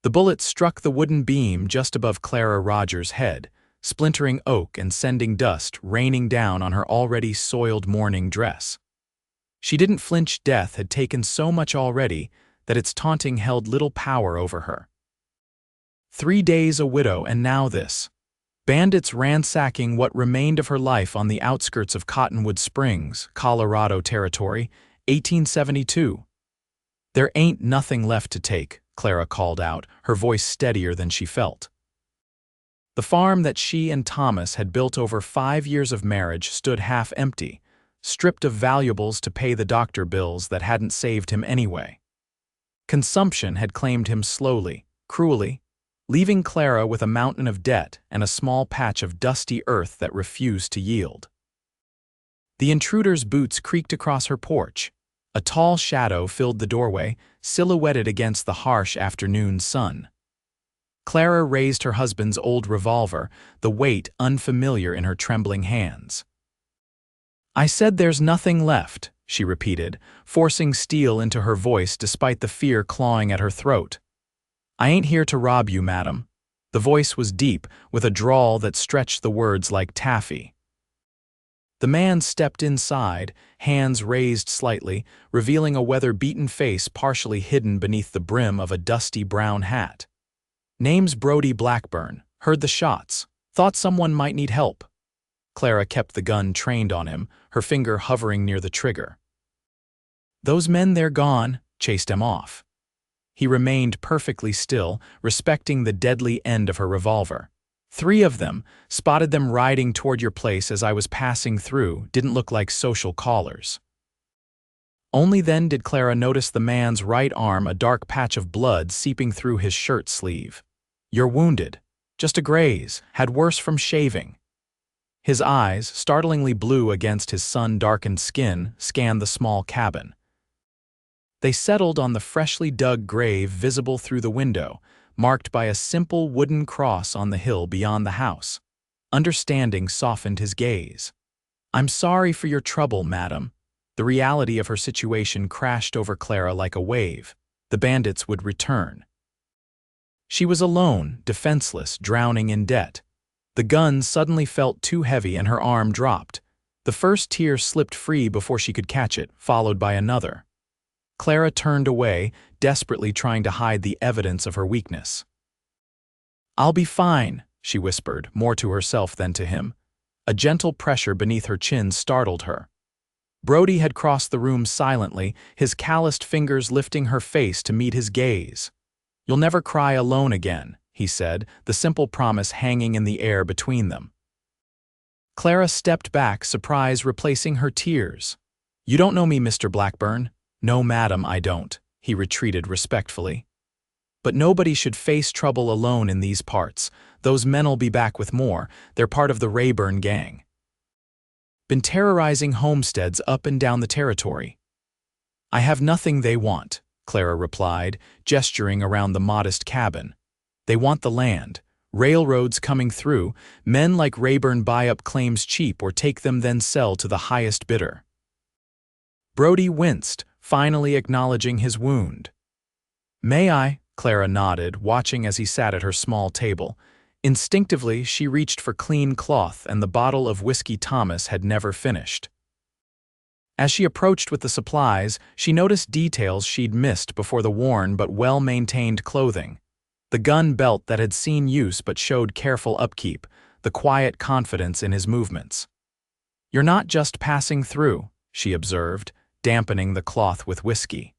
The bullet struck the wooden beam just above Clara Rogers' head, splintering oak and sending dust raining down on her already soiled mourning dress. She didn't flinch. Death had taken so much already that its taunting held little power over her. 3 days a widow, and now this. Bandits ransacking what remained of her life on the outskirts of Cottonwood Springs, Colorado Territory, 1872. "There ain't nothing left to take," Clara called out, her voice steadier than she felt. The farm that she and Thomas had built over 5 years of marriage stood half empty, stripped of valuables to pay the doctor bills that hadn't saved him anyway. Consumption had claimed him slowly, cruelly, leaving Clara with a mountain of debt and a small patch of dusty earth that refused to yield. The intruder's boots creaked across her porch. A tall shadow filled the doorway, silhouetted against the harsh afternoon sun. Clara raised her husband's old revolver, the weight unfamiliar in her trembling hands. "I said there's nothing left," she repeated, forcing steel into her voice despite the fear clawing at her throat. "I ain't here to rob you, madam." The voice was deep, with a drawl that stretched the words like taffy. The man stepped inside, hands raised slightly, revealing a weather-beaten face partially hidden beneath the brim of a dusty brown hat. "Name's Brody Blackburn. Heard the shots. Thought someone might need help." Clara kept the gun trained on him, her finger hovering near the trigger. "Those men, they're gone," chased him off. He remained perfectly still, respecting the deadly end of her revolver. "3 of them, spotted them riding toward your place as I was passing through, didn't look like social callers." Only then did Clara notice the man's right arm, a dark patch of blood seeping through his shirt sleeve. "You're wounded. Just a graze, had worse from shaving." His eyes, startlingly blue against his sun-darkened skin, scanned the small cabin. They settled on the freshly dug grave visible through the window, marked by a simple wooden cross on the hill beyond the house. Understanding softened his gaze. "I'm sorry for your trouble, madam." The reality of her situation crashed over Clara like a wave. The bandits would return. She was alone, defenseless, drowning in debt. The gun suddenly felt too heavy and her arm dropped. The first tear slipped free before she could catch it, followed by another. Clara turned away, desperately trying to hide the evidence of her weakness. "I'll be fine," she whispered, more to herself than to him. A gentle pressure beneath her chin startled her. Brody had crossed the room silently, his calloused fingers lifting her face to meet his gaze. "You'll never cry alone again," he said, the simple promise hanging in the air between them. Clara stepped back, surprise replacing her tears. "You don't know me, Mr. Blackburn." "No, madam, I don't," he retreated respectfully. "But nobody should face trouble alone in these parts. Those men'll be back with more. They're part of the Rayburn gang. Been terrorizing homesteads up and down the territory." "I have nothing they want," Clara replied, gesturing around the modest cabin. "They want the land. Railroads coming through. Men like Rayburn buy up claims cheap or take them then sell to the highest bidder." Brody winced, finally acknowledging his wound. "May I?" Clara nodded, watching as he sat at her small table. Instinctively, she reached for clean cloth and the bottle of whiskey Thomas had never finished. As she approached with the supplies, she noticed details she'd missed before the worn but well-maintained clothing. The gun belt that had seen use but showed careful upkeep, the quiet confidence in his movements. "You're not just passing through," she observed, dampening the cloth with whiskey.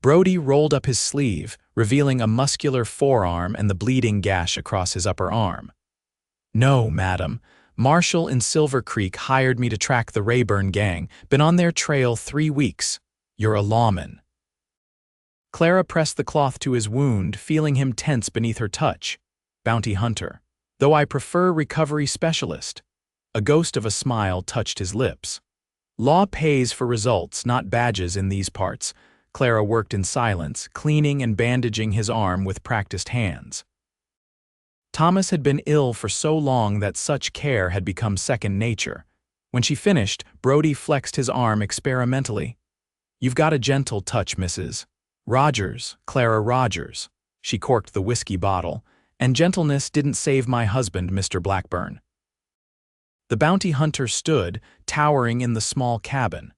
Brody rolled up his sleeve, revealing a muscular forearm and the bleeding gash across his upper arm. "No, madam. Marshall in Silver Creek hired me to track the Rayburn gang. Been on their trail 3 weeks. You're a lawman." Clara pressed the cloth to his wound, feeling him tense beneath her touch. "Bounty hunter. Though I prefer recovery specialist." A ghost of a smile touched his lips. "Law pays for results, not badges in these parts." Clara worked in silence, cleaning and bandaging his arm with practiced hands. Thomas had been ill for so long that such care had become second nature. When she finished, Brody flexed his arm experimentally. "You've got a gentle touch, Mrs. Rogers, Clara Rogers." She corked the whiskey bottle. "And gentleness didn't save my husband, Mr. Blackburn." The bounty hunter stood, towering in the small cabin.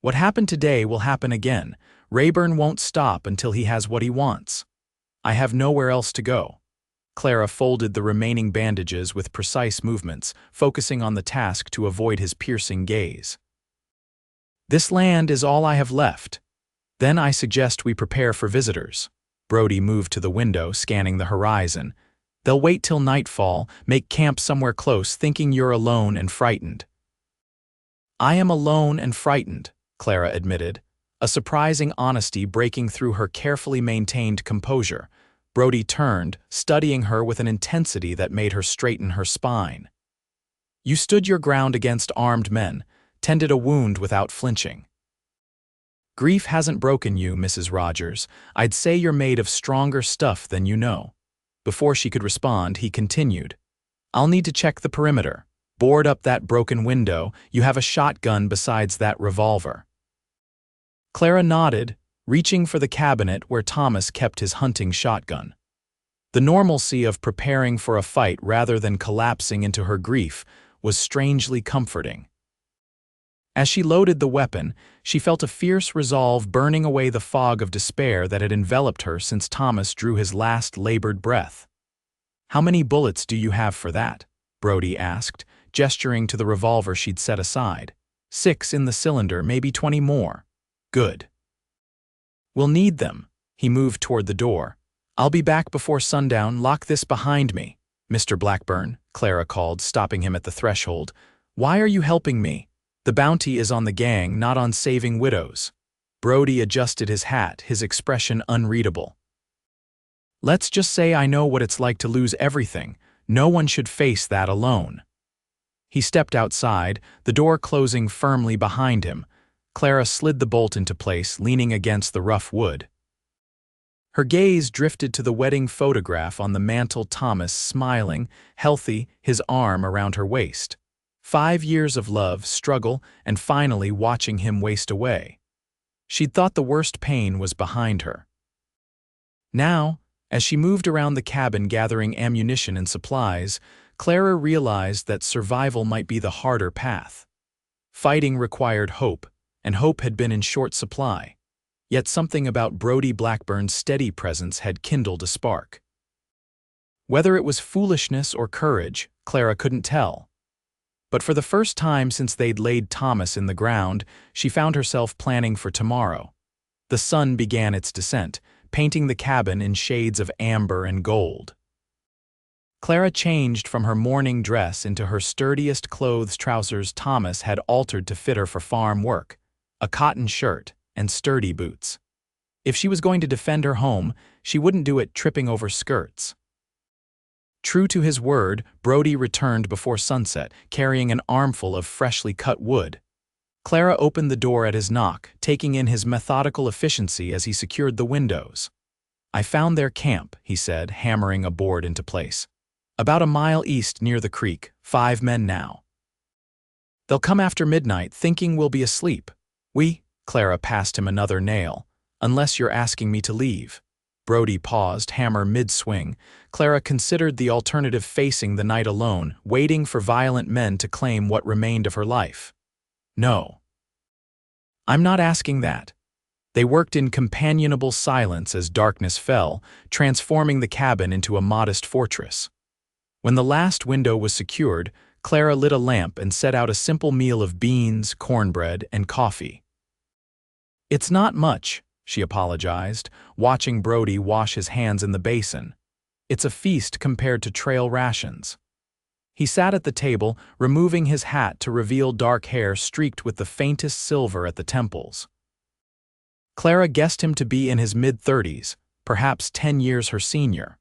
"What happened today will happen again. Rayburn won't stop until he has what he wants. I have nowhere else to go." Clara folded the remaining bandages with precise movements, focusing on the task to avoid his piercing gaze. "This land is all I have left. Then I suggest we prepare for visitors." Brody moved to the window, scanning the horizon. "They'll wait till nightfall, make camp somewhere close, thinking you're alone and frightened." "I am alone and frightened," Clara admitted, a surprising honesty breaking through her carefully maintained composure. Brody turned, studying her with an intensity that made her straighten her spine. "You stood your ground against armed men, tended a wound without flinching. Grief hasn't broken you, Mrs. Rogers. I'd say you're made of stronger stuff than you know." Before she could respond, he continued, "I'll need to check the perimeter. Board up that broken window. You have a shotgun besides that revolver." Clara nodded, reaching for the cabinet where Thomas kept his hunting shotgun. The normalcy of preparing for a fight rather than collapsing into her grief was strangely comforting. As she loaded the weapon, she felt a fierce resolve burning away the fog of despair that had enveloped her since Thomas drew his last labored breath. "How many bullets do you have for that?" Brody asked, gesturing to the revolver she'd set aside. "6 in the cylinder, maybe 20 more." "Good. We'll need them." He moved toward the door. "I'll be back before sundown. Lock this behind me." "Mr. Blackburn," Clara called, stopping him at the threshold. "Why are you helping me? The bounty is on the gang, not on saving widows." Brody adjusted his hat, his expression unreadable. "Let's just say I know what it's like to lose everything. No one should face that alone." He stepped outside, the door closing firmly behind him. Clara slid the bolt into place, leaning against the rough wood. Her gaze drifted to the wedding photograph on the mantel, Thomas smiling, healthy, his arm around her waist. 5 years of love, struggle, and finally watching him waste away. She'd thought the worst pain was behind her. Now, as she moved around the cabin gathering ammunition and supplies, Clara realized that survival might be the harder path. Fighting required hope, and hope had been in short supply. Yet something about Brody Blackburn's steady presence had kindled a spark. Whether it was foolishness or courage, Clara couldn't tell. But for the first time since they'd laid Thomas in the ground, she found herself planning for tomorrow. The sun began its descent, painting the cabin in shades of amber and gold. Clara changed from her morning dress into her sturdiest clothes trousers Thomas had altered to fit her for farm work, a cotton shirt, and sturdy boots. If she was going to defend her home, she wouldn't do it tripping over skirts. True to his word, Brody returned before sunset, carrying an armful of freshly cut wood. Clara opened the door at his knock, taking in his methodical efficiency as he secured the windows. "I found their camp," he said, hammering a board into place. "About a mile east near the creek, 5 men now. They'll come after midnight, thinking we'll be asleep. Clara passed him another nail. "Unless you're asking me to leave." Brody paused, hammer mid-swing. Clara considered the alternative, facing the night alone, waiting for violent men to claim what remained of her life. "No. I'm not asking that." They worked in companionable silence as darkness fell, transforming the cabin into a modest fortress. When the last window was secured, Clara lit a lamp and set out a simple meal of beans, cornbread, and coffee. "It's not much," she apologized, watching Brody wash his hands in the basin. "It's a feast compared to trail rations." He sat at the table, removing his hat to reveal dark hair streaked with the faintest silver at the temples. Clara guessed him to be in his mid-30s, perhaps 10 years her senior.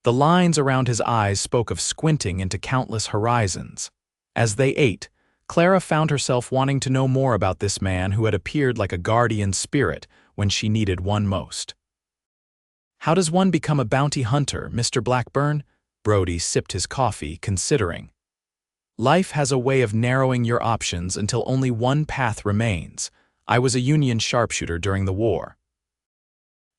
The lines around his eyes spoke of squinting into countless horizons. As they ate, Clara found herself wanting to know more about this man who had appeared like a guardian spirit when she needed one most. "How does one become a bounty hunter, Mr. Blackburn?" Brody sipped his coffee, considering. "Life has a way of narrowing your options until only one path remains. I was a Union sharpshooter during the war."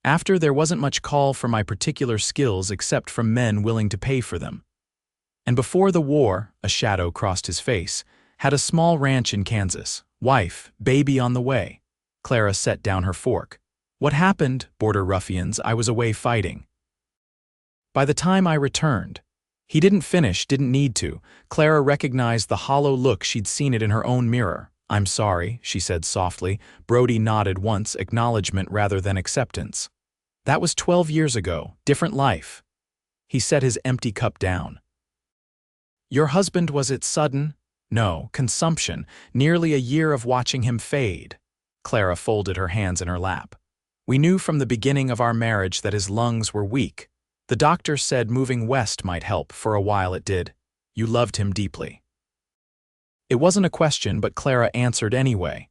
After, there wasn't much call for my particular skills except from men willing to pay for them. And before the war, a shadow crossed his face, had a small ranch in Kansas, wife, baby on the way. Clara set down her fork. What happened, border ruffians? I was away fighting. By the time I returned, he didn't finish, didn't need to. Clara recognized the hollow look she'd seen it in her own mirror. I'm sorry, she said softly. Brody nodded once, acknowledgement rather than acceptance. That was 12 years ago, different life. He set his empty cup down. Your husband, was it sudden? No, consumption, nearly a year of watching him fade. Clara folded her hands in her lap. We knew from the beginning of our marriage that his lungs were weak. The doctor said moving west might help, for a while it did. You loved him deeply. It wasn't a question, but Clara answered anyway.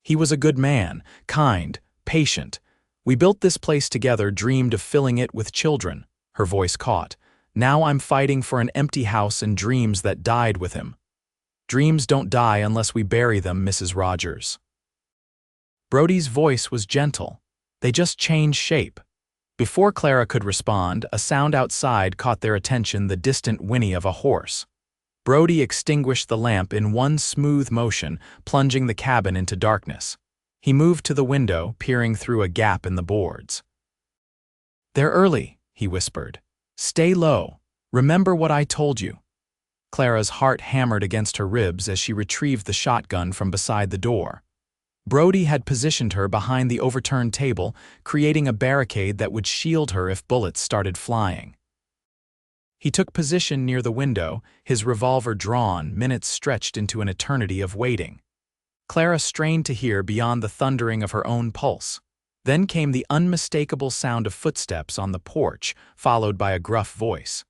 He was a good man, kind, patient. We built this place together, dreamed of filling it with children. Her voice caught. Now I'm fighting for an empty house and dreams that died with him. Dreams don't die unless we bury them, Mrs. Rogers. Brody's voice was gentle. They just changed shape. Before Clara could respond, a sound outside caught their attention, the distant whinny of a horse. Brody extinguished the lamp in one smooth motion, plunging the cabin into darkness. He moved to the window, peering through a gap in the boards. They're early, he whispered. Stay low. Remember what I told you. Clara's heart hammered against her ribs as she retrieved the shotgun from beside the door. Brody had positioned her behind the overturned table, creating a barricade that would shield her if bullets started flying. He took position near the window, his revolver drawn, minutes stretched into an eternity of waiting. Clara strained to hear beyond the thundering of her own pulse. Then came the unmistakable sound of footsteps on the porch, followed by a gruff voice.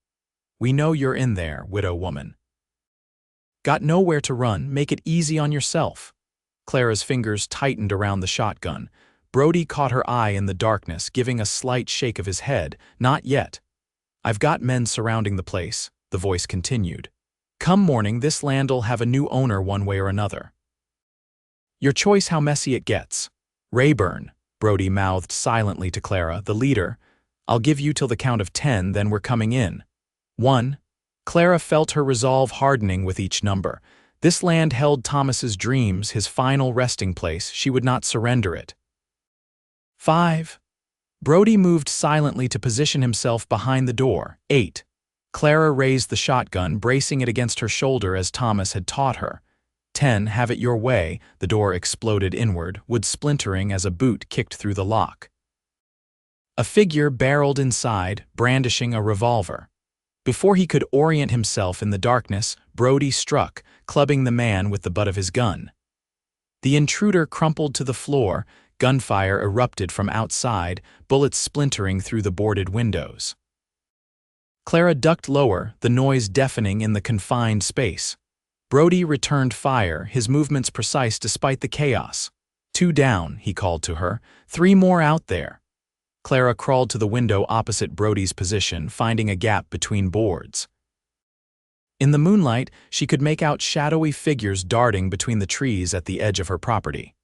We know you're in there, widow woman. Got nowhere to run, make it easy on yourself. Clara's fingers tightened around the shotgun. Brody caught her eye in the darkness, giving a slight shake of his head. Not yet. I've got men surrounding the place, the voice continued. Come morning, this land'll have a new owner one way or another. Your choice how messy it gets. Rayburn, Brody mouthed silently to Clara, the leader. I'll give you till the count of 10, then we're coming in. 1. Clara felt her resolve hardening with each number. This land held Thomas's dreams, his final resting place. She would not surrender it. 5. Brody moved silently to position himself behind the door. 8. Clara raised the shotgun, bracing it against her shoulder as Thomas had taught her. 10. Have it your way. The door exploded inward, wood splintering as a boot kicked through the lock. A figure barreled inside, brandishing a revolver. Before he could orient himself in the darkness, Brody struck, clubbing the man with the butt of his gun. The intruder crumpled to the floor. Gunfire erupted from outside, bullets splintering through the boarded windows. Clara ducked lower, the noise deafening in the confined space. Brody returned fire, his movements precise despite the chaos. 2 down, he called to her. 3 more out there. Clara crawled to the window opposite Brody's position, finding a gap between boards. In the moonlight, she could make out shadowy figures darting between the trees at the edge of her property.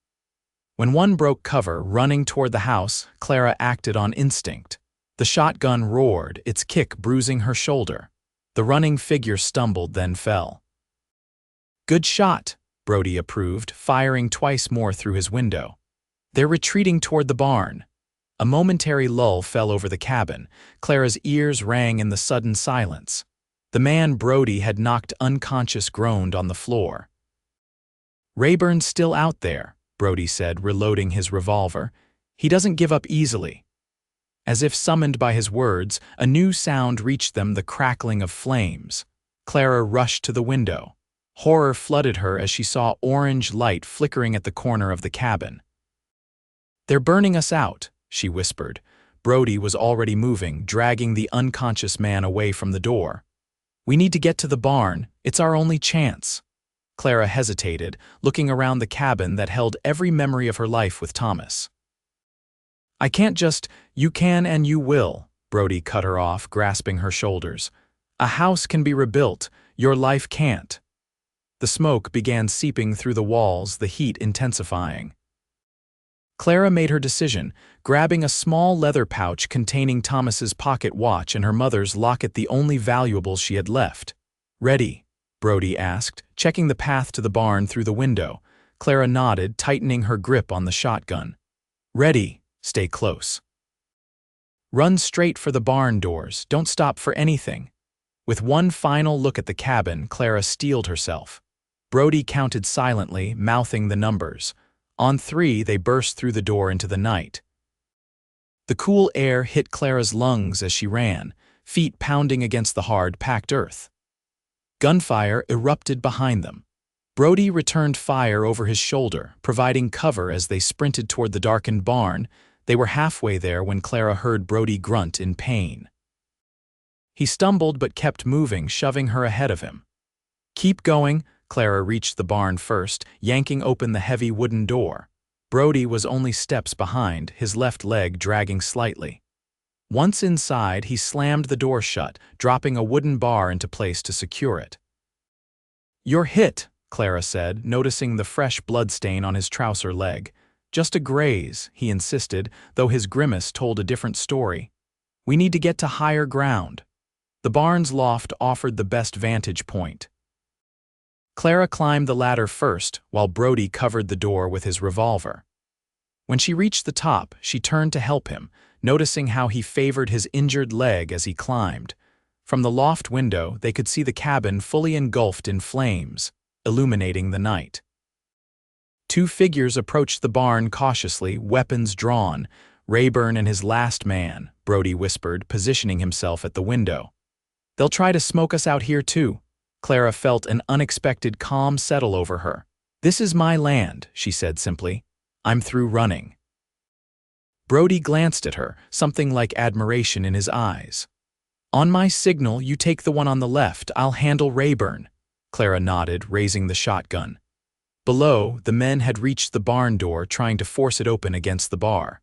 When one broke cover, running toward the house, Clara acted on instinct. The shotgun roared, its kick bruising her shoulder. The running figure stumbled, then fell. Good shot, Brody approved, firing twice more through his window. They're retreating toward the barn. A momentary lull fell over the cabin. Clara's ears rang in the sudden silence. The man Brody had knocked unconscious groaned on the floor. Rayburn's still out there, Brody said, reloading his revolver. He doesn't give up easily. As if summoned by his words, a new sound reached them, the crackling of flames. Clara rushed to the window. Horror flooded her as she saw orange light flickering at the corner of the cabin. They're burning us out, she whispered. Brody was already moving, dragging the unconscious man away from the door. We need to get to the barn. It's our only chance. Clara hesitated, looking around the cabin that held every memory of her life with Thomas. I can't just, you can and you will, Brody cut her off, grasping her shoulders. A house can be rebuilt, your life can't. The smoke began seeping through the walls, the heat intensifying. Clara made her decision, grabbing a small leather pouch containing Thomas's pocket watch and her mother's locket, the only valuables she had left. "Ready?" Brody asked, checking the path to the barn through the window. Clara nodded, tightening her grip on the shotgun. "Ready. Stay close. Run straight for the barn doors. Don't stop for anything." With one final look at the cabin, Clara steeled herself. Brody counted silently, mouthing the numbers. On 3, they burst through the door into the night. The cool air hit Clara's lungs as she ran, feet pounding against the hard, packed earth. Gunfire erupted behind them. Brody returned fire over his shoulder, providing cover as they sprinted toward the darkened barn. They were halfway there when Clara heard Brody grunt in pain. He stumbled but kept moving, shoving her ahead of him. "Keep going." Clara reached the barn first, yanking open the heavy wooden door. Brody was only steps behind, his left leg dragging slightly. Once inside, he slammed the door shut, dropping a wooden bar into place to secure it. "You're hit," Clara said, noticing the fresh bloodstain on his trouser leg. "Just a graze," he insisted, though his grimace told a different story. "We need to get to higher ground." The barn's loft offered the best vantage point. Clara climbed the ladder first, while Brody covered the door with his revolver. When she reached the top, she turned to help him, noticing how he favored his injured leg as he climbed. From the loft window, they could see the cabin fully engulfed in flames, illuminating the night. 2 figures approached the barn cautiously, weapons drawn. "Rayburn and his last man," Brody whispered, positioning himself at the window. "They'll try to smoke us out here too." Clara felt an unexpected calm settle over her. "This is my land," she said simply. "I'm through running." Brody glanced at her, something like admiration in his eyes. "On my signal, you take the one on the left. I'll handle Rayburn." Clara nodded, raising the shotgun. Below, the men had reached the barn door, trying to force it open against the bar.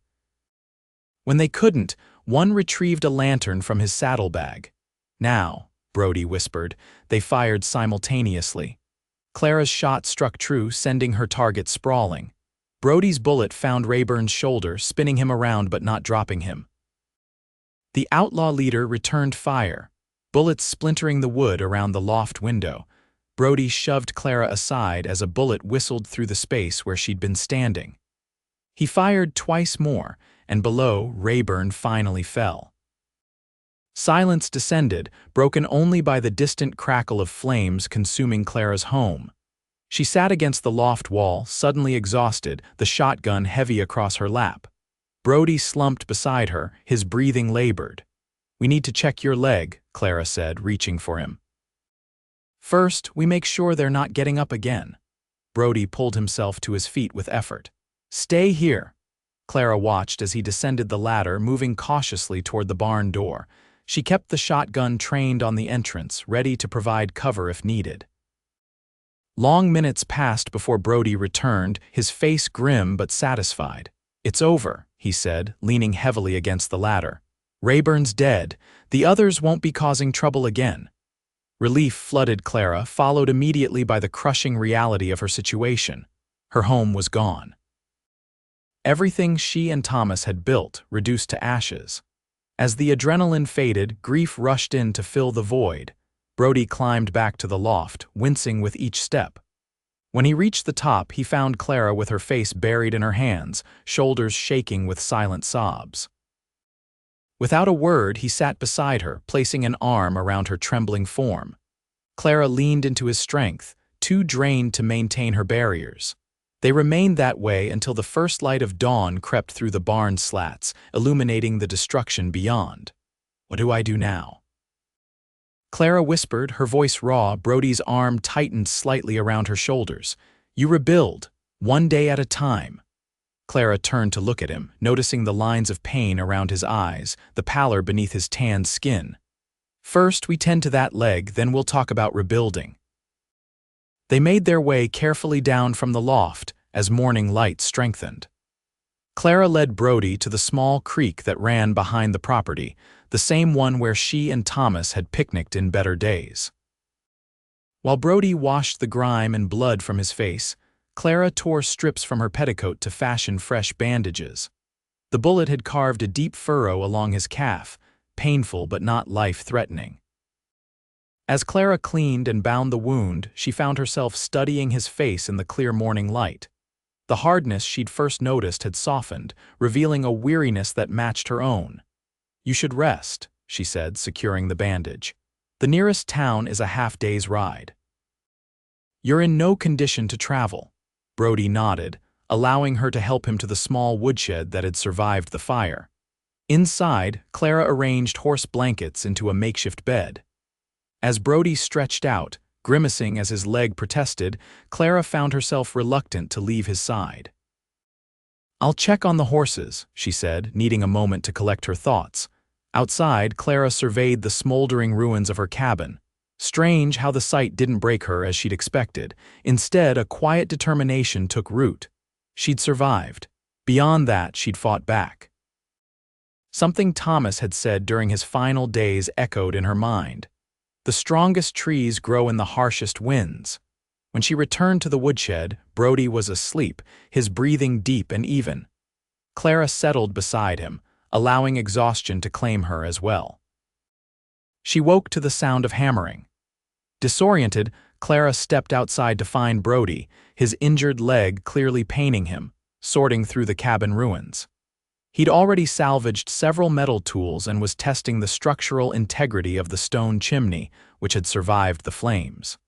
When they couldn't, one retrieved a lantern from his saddlebag. "Now," Brody whispered. They fired simultaneously. Clara's shot struck true, sending her target sprawling. Brody's bullet found Rayburn's shoulder, spinning him around but not dropping him. The outlaw leader returned fire, bullets splintering the wood around the loft window. Brody shoved Clara aside as a bullet whistled through the space where she'd been standing. He fired twice more, and below, Rayburn finally fell. Silence descended, broken only by the distant crackle of flames consuming Clara's home. She sat against the loft wall, suddenly exhausted, the shotgun heavy across her lap. Brody slumped beside her, his breathing labored. "We need to check your leg," Clara said, reaching for him. "First, we make sure they're not getting up again." Brody pulled himself to his feet with effort. "Stay here." Clara watched as he descended the ladder, moving cautiously toward the barn door. She kept the shotgun trained on the entrance, ready to provide cover if needed. Long minutes passed before Brody returned, his face grim but satisfied. "It's over," he said, leaning heavily against the ladder. "Rayburn's dead. The others won't be causing trouble again." Relief flooded Clara, followed immediately by the crushing reality of her situation. Her home was gone. Everything she and Thomas had built reduced to ashes. As the adrenaline faded, grief rushed in to fill the void. Brody climbed back to the loft, wincing with each step. When he reached the top, he found Clara with her face buried in her hands, shoulders shaking with silent sobs. Without a word, he sat beside her, placing an arm around her trembling form. Clara leaned into his strength, too drained to maintain her barriers. They remained that way until the first light of dawn crept through the barn slats, illuminating the destruction beyond. "What do I do now?" Clara whispered, her voice raw. Brody's arm tightened slightly around her shoulders. "You rebuild, one day at a time." Clara turned to look at him, noticing the lines of pain around his eyes, the pallor beneath his tanned skin. "First, we tend to that leg, then we'll talk about rebuilding." They made their way carefully down from the loft as morning light strengthened. Clara led Brody to the small creek that ran behind the property, the same one where she and Thomas had picnicked in better days. While Brody washed the grime and blood from his face, Clara tore strips from her petticoat to fashion fresh bandages. The bullet had carved a deep furrow along his calf, painful but not life-threatening. As Clara cleaned and bound the wound, she found herself studying his face in the clear morning light. The hardness she'd first noticed had softened, revealing a weariness that matched her own. "You should rest," she said, securing the bandage. "The nearest town is a half-day's ride." "You're in no condition to travel." Brody nodded, allowing her to help him to the small woodshed that had survived the fire. Inside, Clara arranged horse blankets into a makeshift bed. As Brody stretched out, grimacing as his leg protested, Clara found herself reluctant to leave his side. "I'll check on the horses," she said, needing a moment to collect her thoughts. Outside, Clara surveyed the smoldering ruins of her cabin. Strange how the sight didn't break her as she'd expected. Instead, a quiet determination took root. She'd survived. Beyond that, she'd fought back. Something Thomas had said during his final days echoed in her mind. The strongest trees grow in the harshest winds. When she returned to the woodshed, Brody was asleep, his breathing deep and even. Clara settled beside him, allowing exhaustion to claim her as well. She woke to the sound of hammering. Disoriented, Clara stepped outside to find Brody, his injured leg clearly paining him, sorting through the cabin ruins. He'd already salvaged several metal tools and was testing the structural integrity of the stone chimney, which had survived the flames.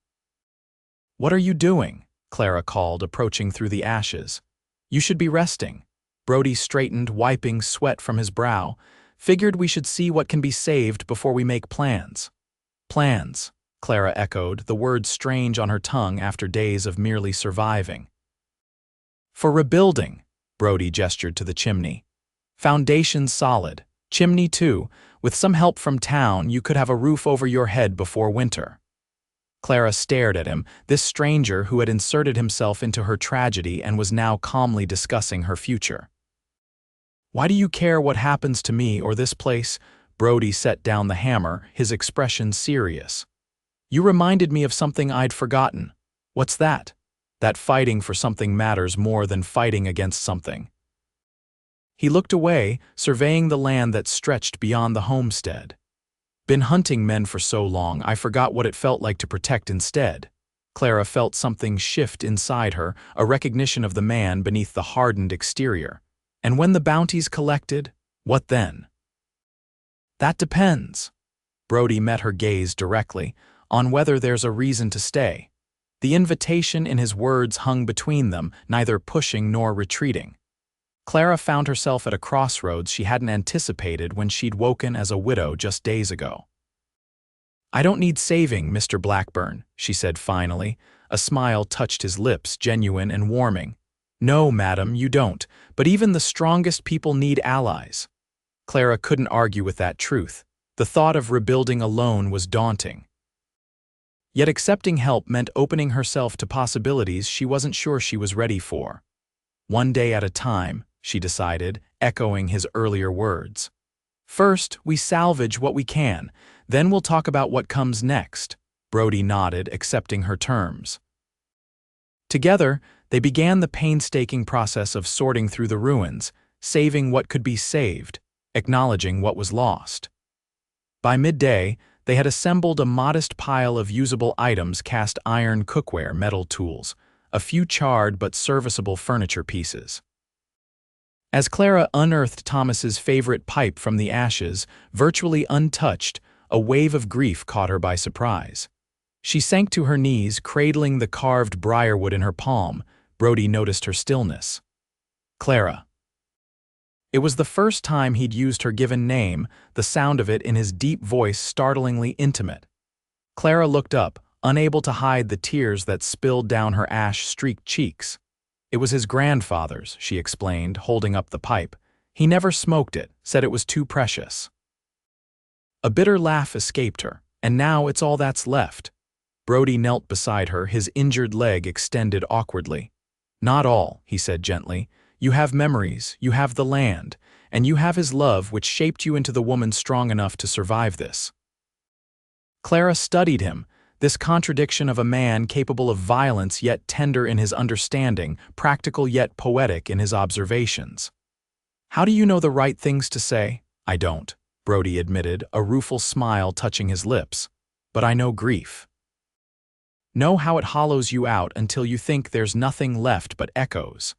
"What are you doing?" Clara called, approaching through the ashes. "You should be resting." Brody straightened, wiping sweat from his brow. "Figured we should see what can be saved before we make plans." "Plans," Clara echoed, the word strange on her tongue after days of merely surviving. "For rebuilding," Brody gestured to the chimney. "Foundation solid. Chimney too. With some help from town, you could have a roof over your head before winter." Clara stared at him, this stranger who had inserted himself into her tragedy and was now calmly discussing her future. "Why do you care what happens to me or this place?" Brody set down the hammer, his expression serious. "You reminded me of something I'd forgotten." "What's that?" "That fighting for something matters more than fighting against something." He looked away, surveying the land that stretched beyond the homestead. "Been hunting men for so long, I forgot what it felt like to protect instead." Clara felt something shift inside her, a recognition of the man beneath the hardened exterior. "And when the bounty's collected, what then?" "That depends." Brody met her gaze directly, "on whether there's a reason to stay." The invitation in his words hung between them, neither pushing nor retreating. Clara found herself at a crossroads she hadn't anticipated when she'd woken as a widow just days ago. "I don't need saving, Mr. Blackburn," she said finally. A smile touched his lips, genuine and warming. "No, madam, you don't, but even the strongest people need allies." Clara couldn't argue with that truth. The thought of rebuilding alone was daunting. Yet accepting help meant opening herself to possibilities she wasn't sure she was ready for. "One day at a time," she decided, echoing his earlier words. "First, we salvage what we can, then we'll talk about what comes next." Brody nodded, accepting her terms. Together, they began the painstaking process of sorting through the ruins, saving what could be saved, acknowledging what was lost. By midday, they had assembled a modest pile of usable items: cast iron cookware, metal tools, a few charred but serviceable furniture pieces. As Clara unearthed Thomas's favorite pipe from the ashes, virtually untouched, a wave of grief caught her by surprise. She sank to her knees, cradling the carved briarwood in her palm. Brody noticed her stillness. "Clara." It was the first time he'd used her given name, the sound of it in his deep voice startlingly intimate. Clara looked up, unable to hide the tears that spilled down her ash-streaked cheeks. "It was his grandfather's," she explained, holding up the pipe. "He never smoked it, said it was too precious." A bitter laugh escaped her, "And now it's all that's left." Brody knelt beside her, his injured leg extended awkwardly. "Not all," he said gently. "You have memories, you have the land, and you have his love which shaped you into the woman strong enough to survive this." Clara studied him, This contradiction of a man capable of violence yet tender in his understanding, practical yet poetic in his observations. How do you know the right things to say? I don't, Brody admitted, a rueful smile touching his lips. But I know grief. Know how it hollows you out until you think there's nothing left but echoes.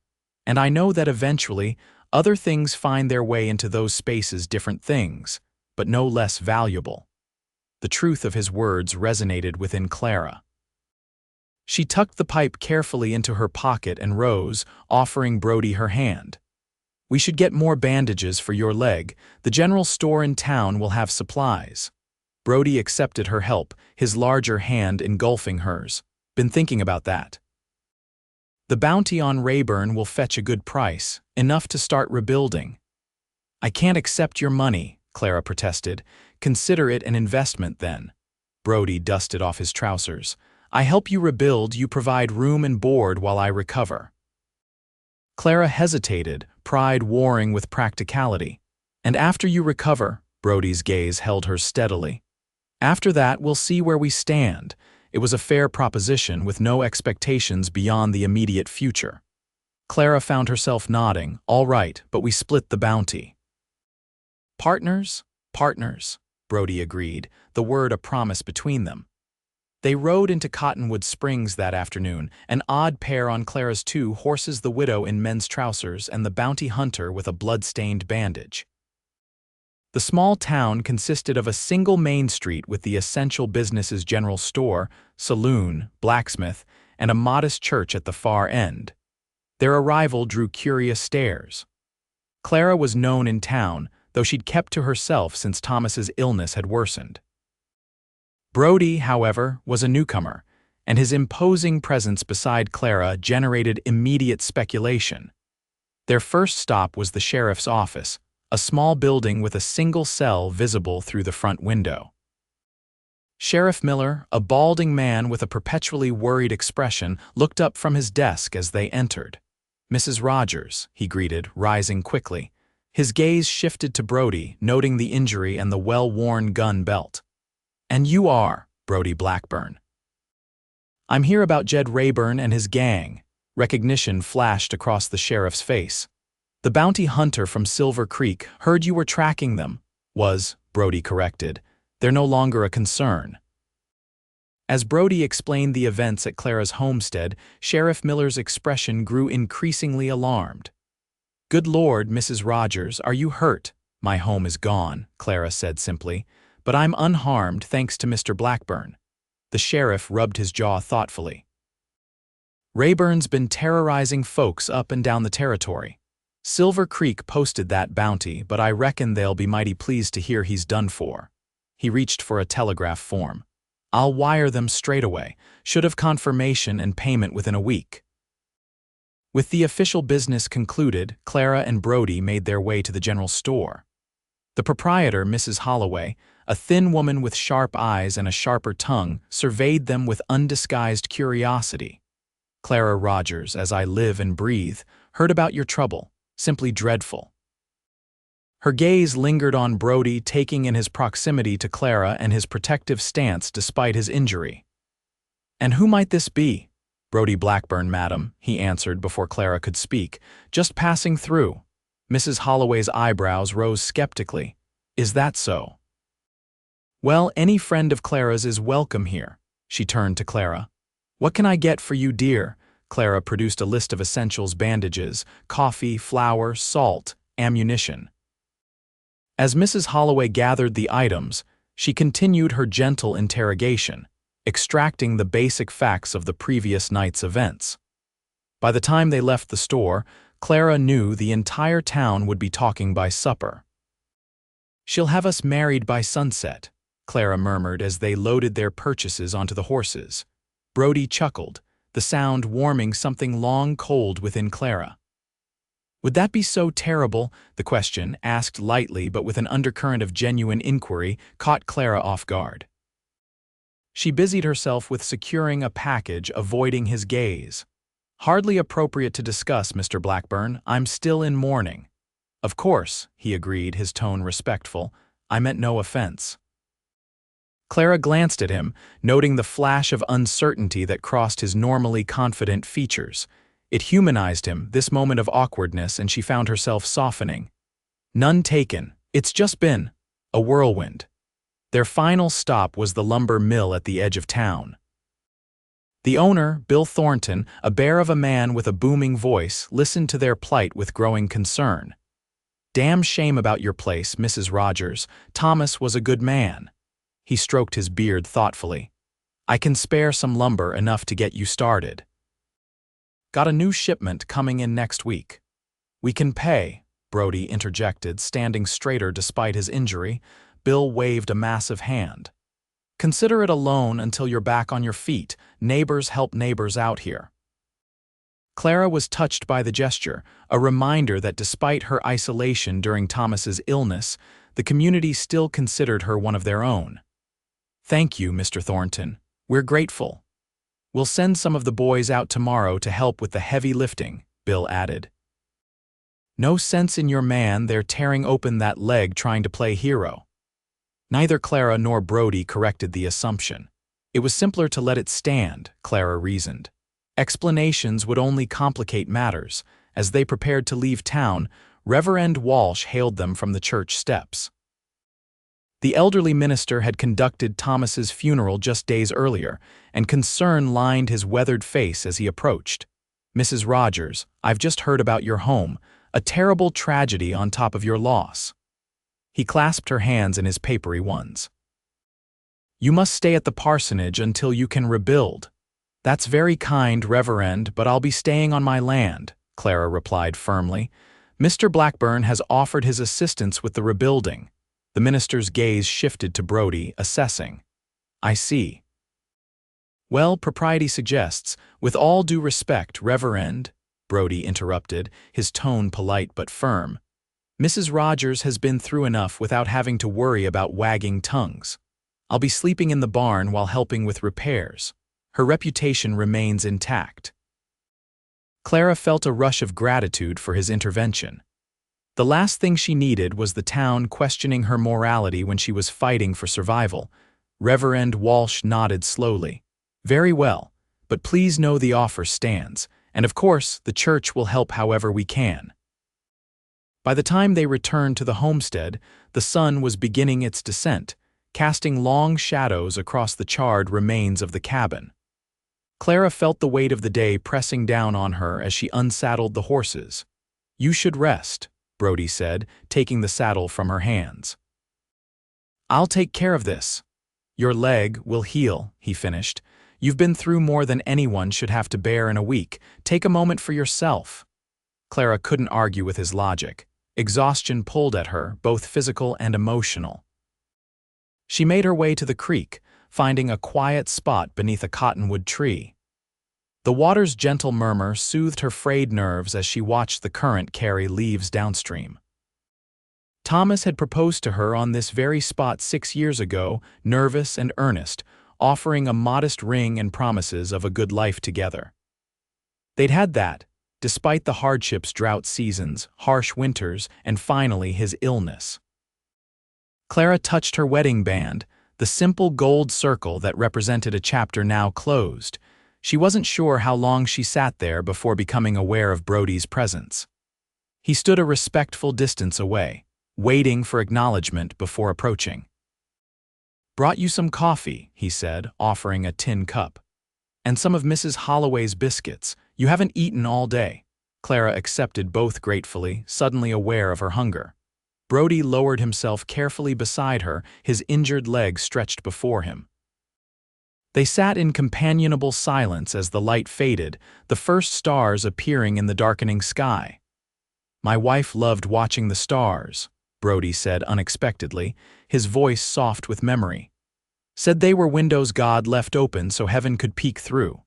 And I know that eventually, other things find their way into those spaces, different things, but no less valuable. The truth of his words resonated within Clara. She tucked the pipe carefully into her pocket and rose, offering Brody her hand. We should get more bandages for your leg. The general store in town will have supplies. Brody accepted her help, his larger hand engulfing hers. Been thinking about that. The bounty on Rayburn will fetch a good price, enough to start rebuilding. I can't accept your money, Clara protested. Consider it an investment then. Brody dusted off his trousers. I help you rebuild, you provide room and board while I recover. Clara hesitated, pride warring with practicality. And after you recover, Brody's gaze held her steadily. After that, we'll see where we stand. It was a fair proposition with no expectations beyond the immediate future. Clara found herself nodding. All right, but we split the bounty. Partners? Partners, Brody agreed, the word a promise between them. They rode into Cottonwood Springs that afternoon, an odd pair on Clara's two horses, the widow in men's trousers and the bounty hunter with a blood-stained bandage. The small town consisted of a single main street with the essential businesses general store, saloon, blacksmith, and a modest church at the far end. Their arrival drew curious stares. Clara was known in town, though she'd kept to herself since Thomas's illness had worsened. Brody, however, was a newcomer, and his imposing presence beside Clara generated immediate speculation. Their first stop was the sheriff's office, a small building with a single cell visible through the front window. Sheriff Miller, a balding man with a perpetually worried expression, looked up from his desk as they entered. Mrs. Rogers, he greeted, rising quickly. His gaze shifted to Brody, noting the injury and the well-worn gun belt. And you are, Brody Blackburn. I'm here about Jed Rayburn and his gang. Recognition flashed across the sheriff's face. The bounty hunter from Silver Creek heard you were tracking them. Brody corrected. They're no longer a concern. As Brody explained the events at Clara's homestead, Sheriff Miller's expression grew increasingly alarmed. Good Lord, Mrs. Rogers, are you hurt? My home is gone, Clara said simply. But I'm unharmed thanks to Mr. Blackburn. The sheriff rubbed his jaw thoughtfully. Rayburn's been terrorizing folks up and down the territory. Silver Creek posted that bounty, but I reckon they'll be mighty pleased to hear he's done for. He reached for a telegraph form. I'll wire them straight away. Should have confirmation and payment within a week. With the official business concluded, Clara and Brody made their way to the general store. The proprietor, Mrs. Holloway, a thin woman with sharp eyes and a sharper tongue, surveyed them with undisguised curiosity. Clara Rogers, as I live and breathe, heard about your trouble. Simply dreadful. Her gaze lingered on Brody, taking in his proximity to Clara and his protective stance despite his injury. And who might this be? Brody Blackburn, madam, he answered before Clara could speak. Just passing through. Mrs. Holloway's eyebrows rose skeptically. Is that so? Well, any friend of Clara's is welcome here. She turned to Clara. What can I get for you, dear? Clara produced a list of essentials: bandages, coffee, flour, salt, ammunition. As Mrs. Holloway gathered the items, she continued her gentle interrogation, extracting the basic facts of the previous night's events. By the time they left the store, Clara knew the entire town would be talking by supper. She'll have us married by sunset, Clara murmured as they loaded their purchases onto the horses. Brody chuckled, the sound warming something long cold within Clara. Would that be so terrible? The question, asked lightly but with an undercurrent of genuine inquiry, caught Clara off guard. She busied herself with securing a package, avoiding his gaze. Hardly appropriate to discuss, Mr. Blackburn. I'm still in mourning. Of course, he agreed, his tone respectful. I meant no offense. Clara glanced at him, noting the flash of uncertainty that crossed his normally confident features. It humanized him, this moment of awkwardness, and she found herself softening. None taken. It's just been a whirlwind. Their final stop was the lumber mill at the edge of town. The owner, Bill Thornton, a bear of a man with a booming voice, listened to their plight with growing concern. "Damn shame about your place, Mrs. Rogers. Thomas was a good man." He stroked his beard thoughtfully. "I can spare some lumber enough to get you started. Got a new shipment coming in next week." "We can pay," Brody interjected, standing straighter despite his injury. Bill waved a massive hand. "Consider it a loan until you're back on your feet. Neighbors help neighbors out here." Clara was touched by the gesture, a reminder that despite her isolation during Thomas's illness, the community still considered her one of their own. "Thank you, Mr. Thornton. We're grateful. We'll send some of the boys out tomorrow to help with the heavy lifting," Bill added. "No sense in your man, they're tearing open that leg trying to play hero." Neither Clara nor Brody corrected the assumption. It was simpler to let it stand, Clara reasoned. Explanations would only complicate matters. As they prepared to leave town, Reverend Walsh hailed them from the church steps. The elderly minister had conducted Thomas's funeral just days earlier, and concern lined his weathered face as he approached. "Mrs. Rogers, I've just heard about your home, a terrible tragedy on top of your loss." He clasped her hands in his papery ones. "You must stay at the parsonage until you can rebuild." "That's very kind, Reverend, but I'll be staying on my land," Clara replied firmly. "Mr. Blackburn has offered his assistance with the rebuilding." The minister's gaze shifted to Brody, assessing. "I see. Well, propriety suggests, with all due respect, Reverend," Brody interrupted, his tone polite but firm. "Mrs. Rogers has been through enough without having to worry about wagging tongues. I'll be sleeping in the barn while helping with repairs. Her reputation remains intact." Clara felt a rush of gratitude for his intervention. The last thing she needed was the town questioning her morality when she was fighting for survival. Reverend Walsh nodded slowly. "Very well, but please know the offer stands, and of course the church will help however we can." By the time they returned to the homestead, the sun was beginning its descent, casting long shadows across the charred remains of the cabin. Clara felt the weight of the day pressing down on her as she unsaddled the horses. "You should rest," Brody said, taking the saddle from her hands. "I'll take care of this. Your leg will heal," he finished. "You've been through more than anyone should have to bear in a week. Take a moment for yourself." Clara couldn't argue with his logic. Exhaustion pulled at her, both physical and emotional. She made her way to the creek, finding a quiet spot beneath a cottonwood tree. The water's gentle murmur soothed her frayed nerves as she watched the current carry leaves downstream. Thomas had proposed to her on this very spot 6 years ago, nervous and earnest, offering a modest ring and promises of a good life together. They'd had that, despite the hardships, drought seasons, harsh winters, and finally his illness. Clara touched her wedding band, the simple gold circle that represented a chapter now closed. She wasn't sure how long she sat there before becoming aware of Brody's presence. He stood a respectful distance away, waiting for acknowledgement before approaching. "Brought you some coffee," he said, offering a tin cup. "And some of Mrs. Holloway's biscuits. You haven't eaten all day." Clara accepted both gratefully, suddenly aware of her hunger. Brody lowered himself carefully beside her, his injured leg stretched before him. They sat in companionable silence as the light faded, the first stars appearing in the darkening sky. "My wife loved watching the stars," Brody said unexpectedly, his voice soft with memory. "Said they were windows God left open so heaven could peek through."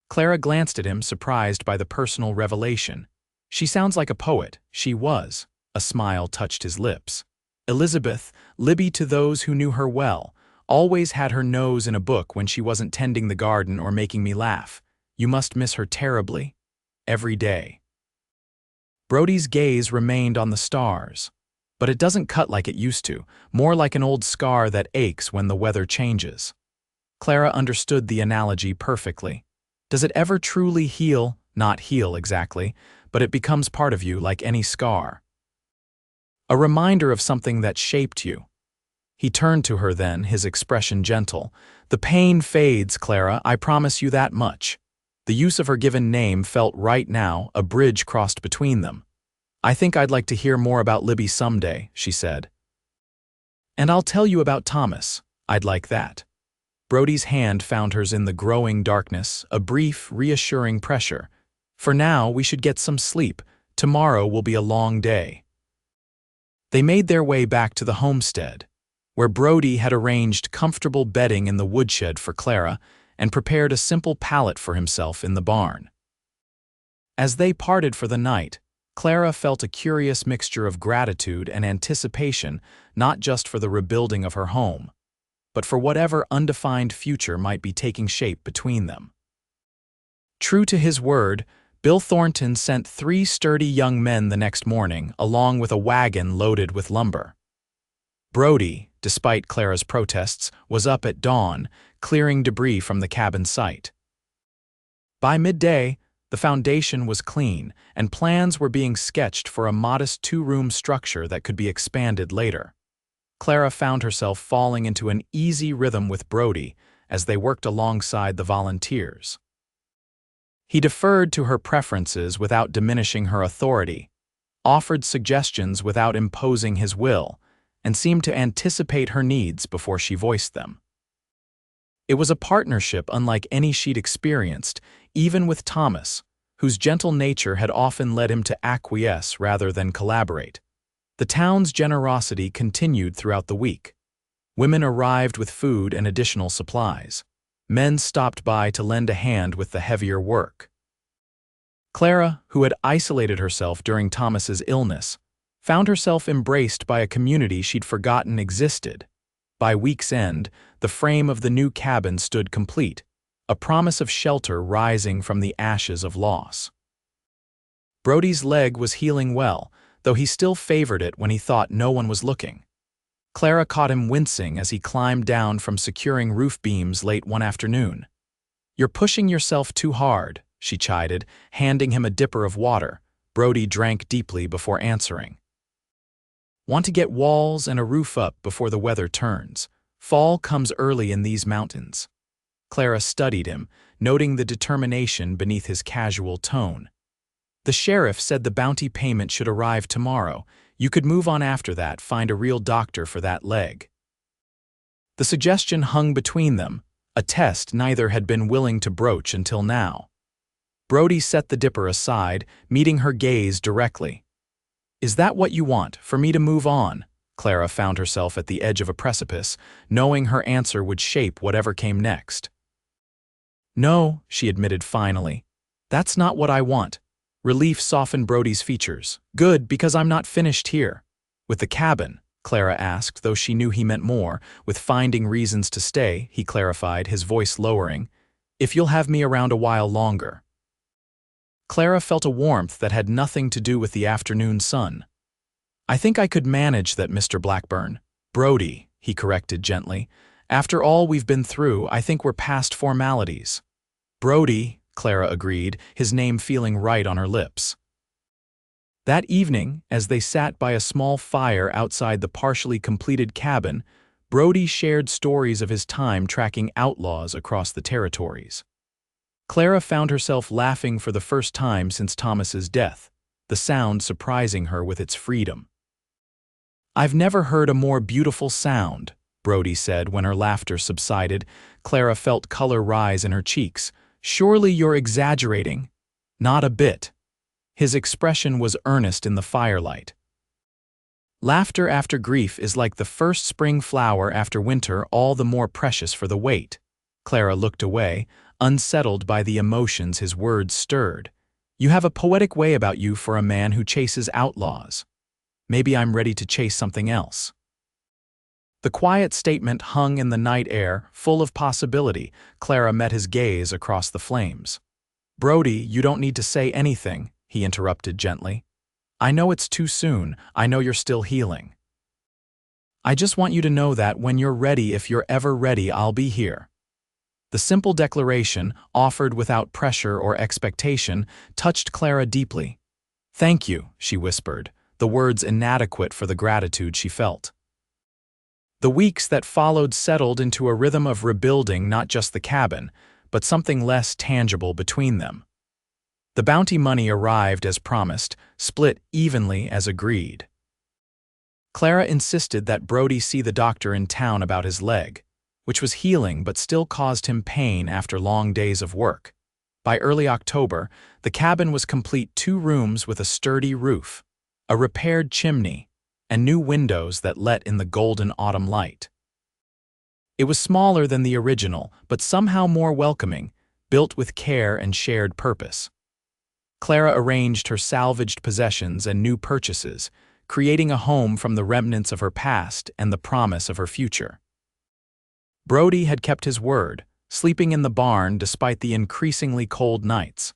Clara glanced at him, surprised by the personal revelation. "She sounds like a poet." She was. A smile touched his lips. Elizabeth, Libby to those who knew her well, always had her nose in a book when she wasn't tending the garden or making me laugh. You must miss her terribly. Every day. Brody's gaze remained on the stars. but it doesn't cut like it used to, more like an old scar that aches when the weather changes. Clara understood the analogy perfectly. Does it ever truly heal? Not heal exactly, but it becomes part of you like any scar. A reminder of something that shaped you. He turned to her then, his expression gentle. The pain fades, Clara, I promise you that much. The use of her given name felt right now, a bridge crossed between them. I think I'd like to hear more about Libby someday, she said. And I'll tell you about Thomas. I'd like that. Brody's hand found hers in the growing darkness, a brief, reassuring pressure. For now, we should get some sleep. Tomorrow will be a long day. They made their way back to the homestead, where Brody had arranged comfortable bedding in the woodshed for Clara and prepared a simple pallet for himself in the barn. As they parted for the night, Clara felt a curious mixture of gratitude and anticipation, not just for the rebuilding of her home, but for whatever undefined future might be taking shape between them. True to his word, Bill Thornton sent 3 sturdy young men the next morning, along with a wagon loaded with lumber. Brody, despite Clara's protests, was up at dawn, clearing debris from the cabin site. By midday, the foundation was clean, and plans were being sketched for a modest 2-room structure that could be expanded later. Clara found herself falling into an easy rhythm with Brody as they worked alongside the volunteers. He deferred to her preferences without diminishing her authority, offered suggestions without imposing his will, and seemed to anticipate her needs before she voiced them. It was a partnership unlike any she'd experienced, even with Thomas, whose gentle nature had often led him to acquiesce rather than collaborate. The town's generosity continued throughout the week. Women arrived with food and additional supplies. Men stopped by to lend a hand with the heavier work. Clara, who had isolated herself during Thomas's illness, found herself embraced by a community she'd forgotten existed. By week's end, the frame of the new cabin stood complete, a promise of shelter rising from the ashes of loss. Brody's leg was healing well, though he still favored it when he thought no one was looking. Clara caught him wincing as he climbed down from securing roof beams late one afternoon. "You're pushing yourself too hard," she chided, handing him a dipper of water. Brody drank deeply before answering. "Want to get walls and a roof up before the weather turns. Fall comes early in these mountains." Clara studied him, noting the determination beneath his casual tone. "The sheriff said the bounty payment should arrive tomorrow. You could move on after that, find a real doctor for that leg." The suggestion hung between them, a test neither had been willing to broach until now. Brody set the dipper aside, meeting her gaze directly. "Is that what you want, for me to move on?" Clara found herself at the edge of a precipice, knowing her answer would shape whatever came next. "No," she admitted finally. "That's not what I want." Relief softened Brody's features. "Good, because I'm not finished here." "With the cabin?" Clara asked, though she knew he meant more. "With finding reasons to stay," he clarified, his voice lowering. "If you'll have me around a while longer." Clara felt a warmth that had nothing to do with the afternoon sun. "I think I could manage that, Mr. Blackburn." "Brody," he corrected gently. "After all we've been through, I think we're past formalities." "Brody," Clara agreed, his name feeling right on her lips. That evening, as they sat by a small fire outside the partially completed cabin, Brody shared stories of his time tracking outlaws across the territories. Clara found herself laughing for the first time since Thomas's death, the sound surprising her with its freedom. "I've never heard a more beautiful sound," Brody said when her laughter subsided. Clara felt color rise in her cheeks. "Surely you're exaggerating." "Not a bit." His expression was earnest in the firelight. "Laughter after grief is like the first spring flower after winter, all the more precious for the wait." Clara looked away, unsettled by the emotions his words stirred. "You have a poetic way about you for a man who chases outlaws. Maybe I'm ready to chase something else." The quiet statement hung in the night air, full of possibility. Clara met his gaze across the flames. "Brody, you don't need to say anything," he interrupted gently. I know it's too soon. I know you're still healing. I just want you to know that when you're ready, if you're ever ready, I'll be here." The simple declaration, offered without pressure or expectation, touched Clara deeply. "Thank you," she whispered, the words inadequate for the gratitude she felt. The weeks that followed settled into a rhythm of rebuilding not just the cabin, but something less tangible between them. The bounty money arrived as promised, split evenly as agreed. Clara insisted that Brody see the doctor in town about his leg, which was healing but still caused him pain after long days of work. By early October, the cabin was complete: 2 rooms with a sturdy roof, a repaired chimney, and new windows that let in the golden autumn light. It was smaller than the original, but somehow more welcoming, built with care and shared purpose. Clara arranged her salvaged possessions and new purchases, creating a home from the remnants of her past and the promise of her future. Brody had kept his word, sleeping in the barn despite the increasingly cold nights.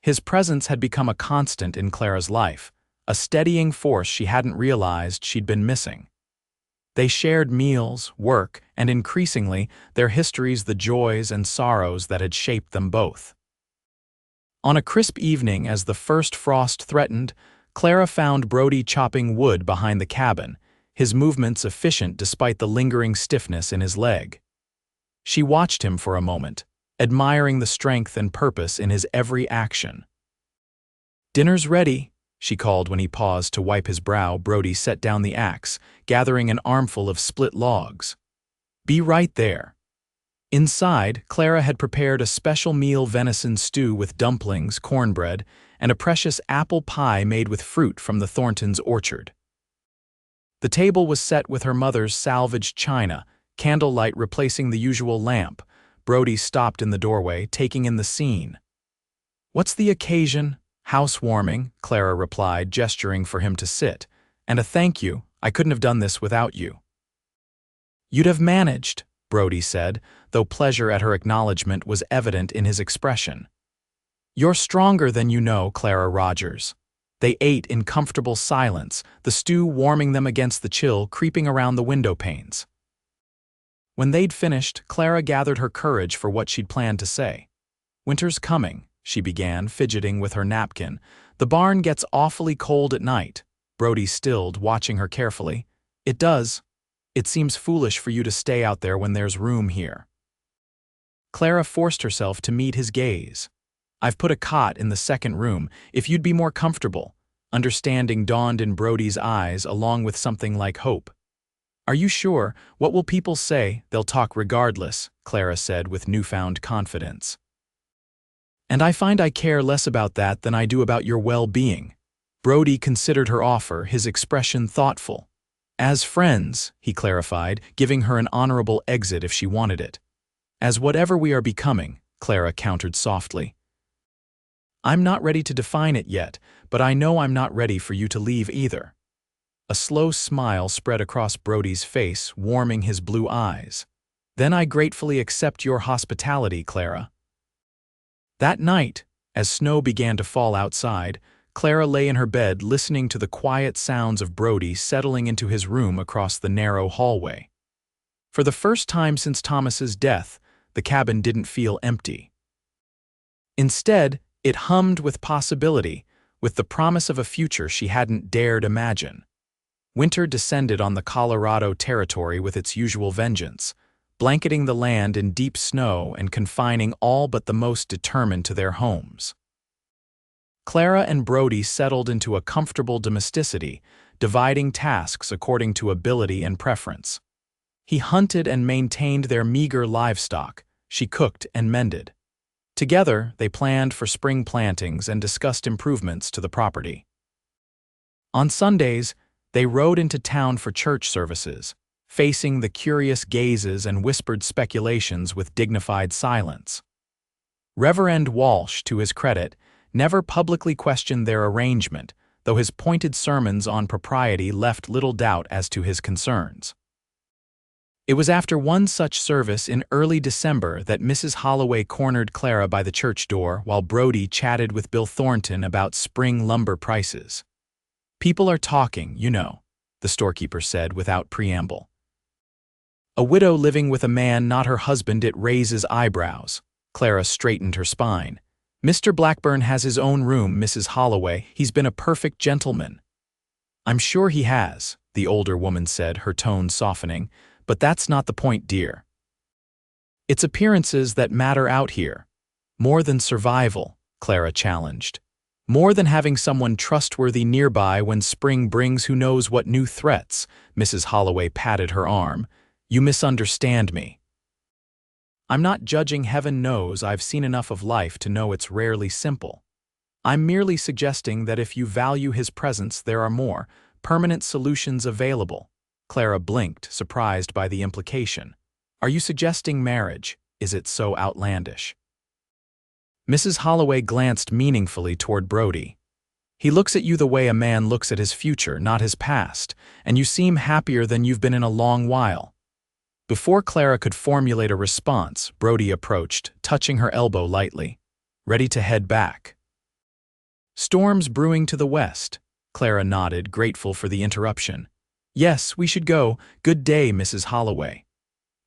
His presence had become a constant in Clara's life, a steadying force she hadn't realized she'd been missing. They shared meals, work, and increasingly, their histories, the joys and sorrows that had shaped them both. On a crisp evening, as the first frost threatened, Clara found Brody chopping wood behind the cabin, his movements efficient despite the lingering stiffness in his leg. She watched him for a moment, admiring the strength and purpose in his every action. "Dinner's ready," she called when he paused to wipe his brow. Brody set down the axe, gathering an armful of split logs. "Be right there." Inside, Clara had prepared a special meal: venison stew with dumplings, cornbread, and a precious apple pie made with fruit from the Thorntons' orchard. The table was set with her mother's salvaged china, candlelight replacing the usual lamp. Brody stopped in the doorway, taking in the scene. "What's the occasion?" "Housewarming," Clara replied, gesturing for him to sit. "And a thank you. I couldn't have done this without you." "You'd have managed," Brody said, though pleasure at her acknowledgement was evident in his expression. "You're stronger than you know, Clara Rogers." They ate in comfortable silence, the stew warming them against the chill creeping around the window panes. When they'd finished, Clara gathered her courage for what she'd planned to say. "Winter's coming," she began, fidgeting with her napkin. "The barn gets awfully cold at night." Brody stilled, watching her carefully. "It does. It seems foolish for you to stay out there when there's room here." Clara forced herself to meet his gaze. "I've put a cot in the second room, if you'd be more comfortable." Understanding dawned in Brody's eyes, along with something like hope. "Are you sure? What will people say? They'll talk regardless," Clara said with newfound confidence. "And I find I care less about that than I do about your well-being." Brody considered her offer, his expression thoughtful. "As friends," he clarified, giving her an honorable exit if she wanted it. "As whatever we are becoming," Clara countered softly. "I'm not ready to define it yet, but I know I'm not ready for you to leave either." A slow smile spread across Brody's face, warming his blue eyes. "Then I gratefully accept your hospitality, Clara." That night, as snow began to fall outside, Clara lay in her bed listening to the quiet sounds of Brody settling into his room across the narrow hallway. For the first time since Thomas's death, the cabin didn't feel empty. Instead, it hummed with possibility, with the promise of a future she hadn't dared imagine. Winter descended on the Colorado territory with its usual vengeance, blanketing the land in deep snow and confining all but the most determined to their homes. Clara and Brody settled into a comfortable domesticity, dividing tasks according to ability and preference. He hunted and maintained their meager livestock, she cooked and mended. Together, they planned for spring plantings and discussed improvements to the property. On Sundays, they rode into town for church services, facing the curious gazes and whispered speculations with dignified silence. Reverend Walsh, to his credit, never publicly questioned their arrangement, though his pointed sermons on propriety left little doubt as to his concerns. It was after one such service in early December that Mrs. Holloway cornered Clara by the church door while Brody chatted with Bill Thornton about spring lumber prices. People are talking, you know, the storekeeper said without preamble. A widow living with a man not her husband. It raises eyebrows. Clara straightened her spine. Mr. Blackburn has his own room, Mrs. Holloway. He's been a perfect gentleman. I'm sure he has, the older woman said, her tone softening, but that's not the point, dear. It's appearances that matter out here. More than survival, Clara challenged. More than having someone trustworthy nearby when spring brings who knows what new threats. Mrs. Holloway patted her arm. You misunderstand me. I'm not judging. Heaven knows I've seen enough of life to know it's rarely simple. I'm merely suggesting that if you value his presence, there are more permanent solutions available. Clara blinked, surprised by the implication. Are you suggesting marriage? Is it so outlandish? Mrs. Holloway glanced meaningfully toward Brody. He looks at you the way a man looks at his future, not his past, and you seem happier than you've been in a long while. Before Clara could formulate a response, Brody approached, touching her elbow lightly, ready to head back. Storms brewing to the west. Clara nodded, grateful for the interruption. Yes, we should go. Good day, Mrs. Holloway.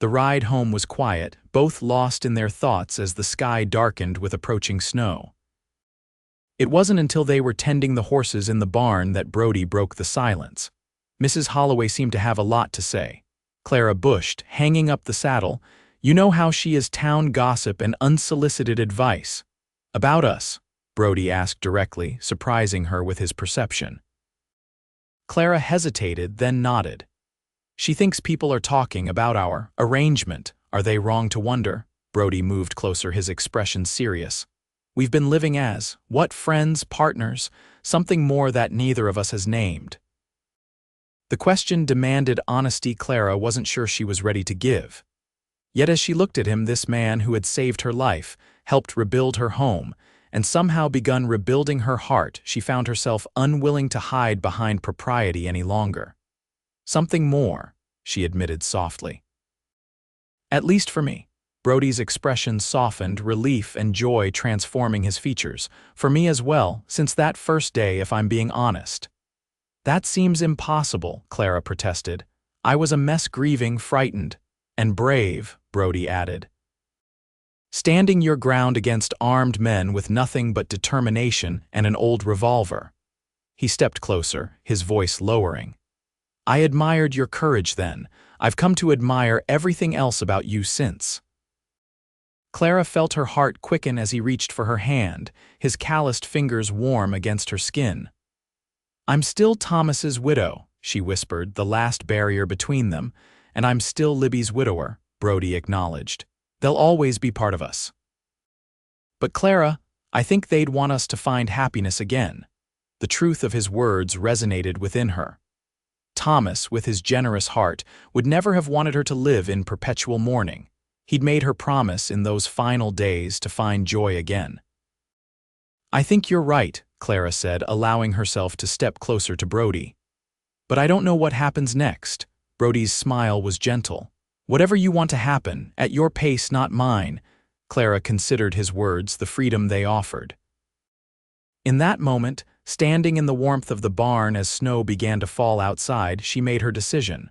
The ride home was quiet, both lost in their thoughts as the sky darkened with approaching snow. It wasn't until they were tending the horses in the barn that Brody broke the silence. Mrs. Holloway seemed to have a lot to say. Clara bushed, hanging up the saddle. You know how she is town gossip and unsolicited advice. About us, Brody asked directly, surprising her with his perception. Clara hesitated, then nodded. She thinks people are talking about our arrangement. Are they wrong to wonder? Brody moved closer, his expression serious. We've been living as, what, friends, partners, something more that neither of us has named. The question demanded honesty Clara wasn't sure she was ready to give. Yet as she looked at him, this man who had saved her life, helped rebuild her home, and somehow begun rebuilding her heart, she found herself unwilling to hide behind propriety any longer. Something more, she admitted softly. At least for me. Brody's expression softened, relief and joy transforming his features. For me as well, since that first day, if I'm being honest. That seems impossible, Clara protested. I was a mess, grieving, frightened, and brave, Brody added. Standing your ground against armed men with nothing but determination and an old revolver. He stepped closer, his voice lowering. I admired your courage then. I've come to admire everything else about you since. Clara felt her heart quicken as he reached for her hand, his calloused fingers warm against her skin. I'm still Thomas's widow, she whispered, the last barrier between them, and I'm still Libby's widower, Brody acknowledged. They'll always be part of us. But Clara, I think they'd want us to find happiness again. The truth of his words resonated within her. Thomas, with his generous heart, would never have wanted her to live in perpetual mourning. He'd made her promise in those final days to find joy again. I think you're right, Clara said, allowing herself to step closer to Brody. But I don't know what happens next. Brody's smile was gentle. Whatever you want to happen, at your pace, not mine. Clara considered his words, the freedom they offered. In that moment, standing in the warmth of the barn as snow began to fall outside, she made her decision.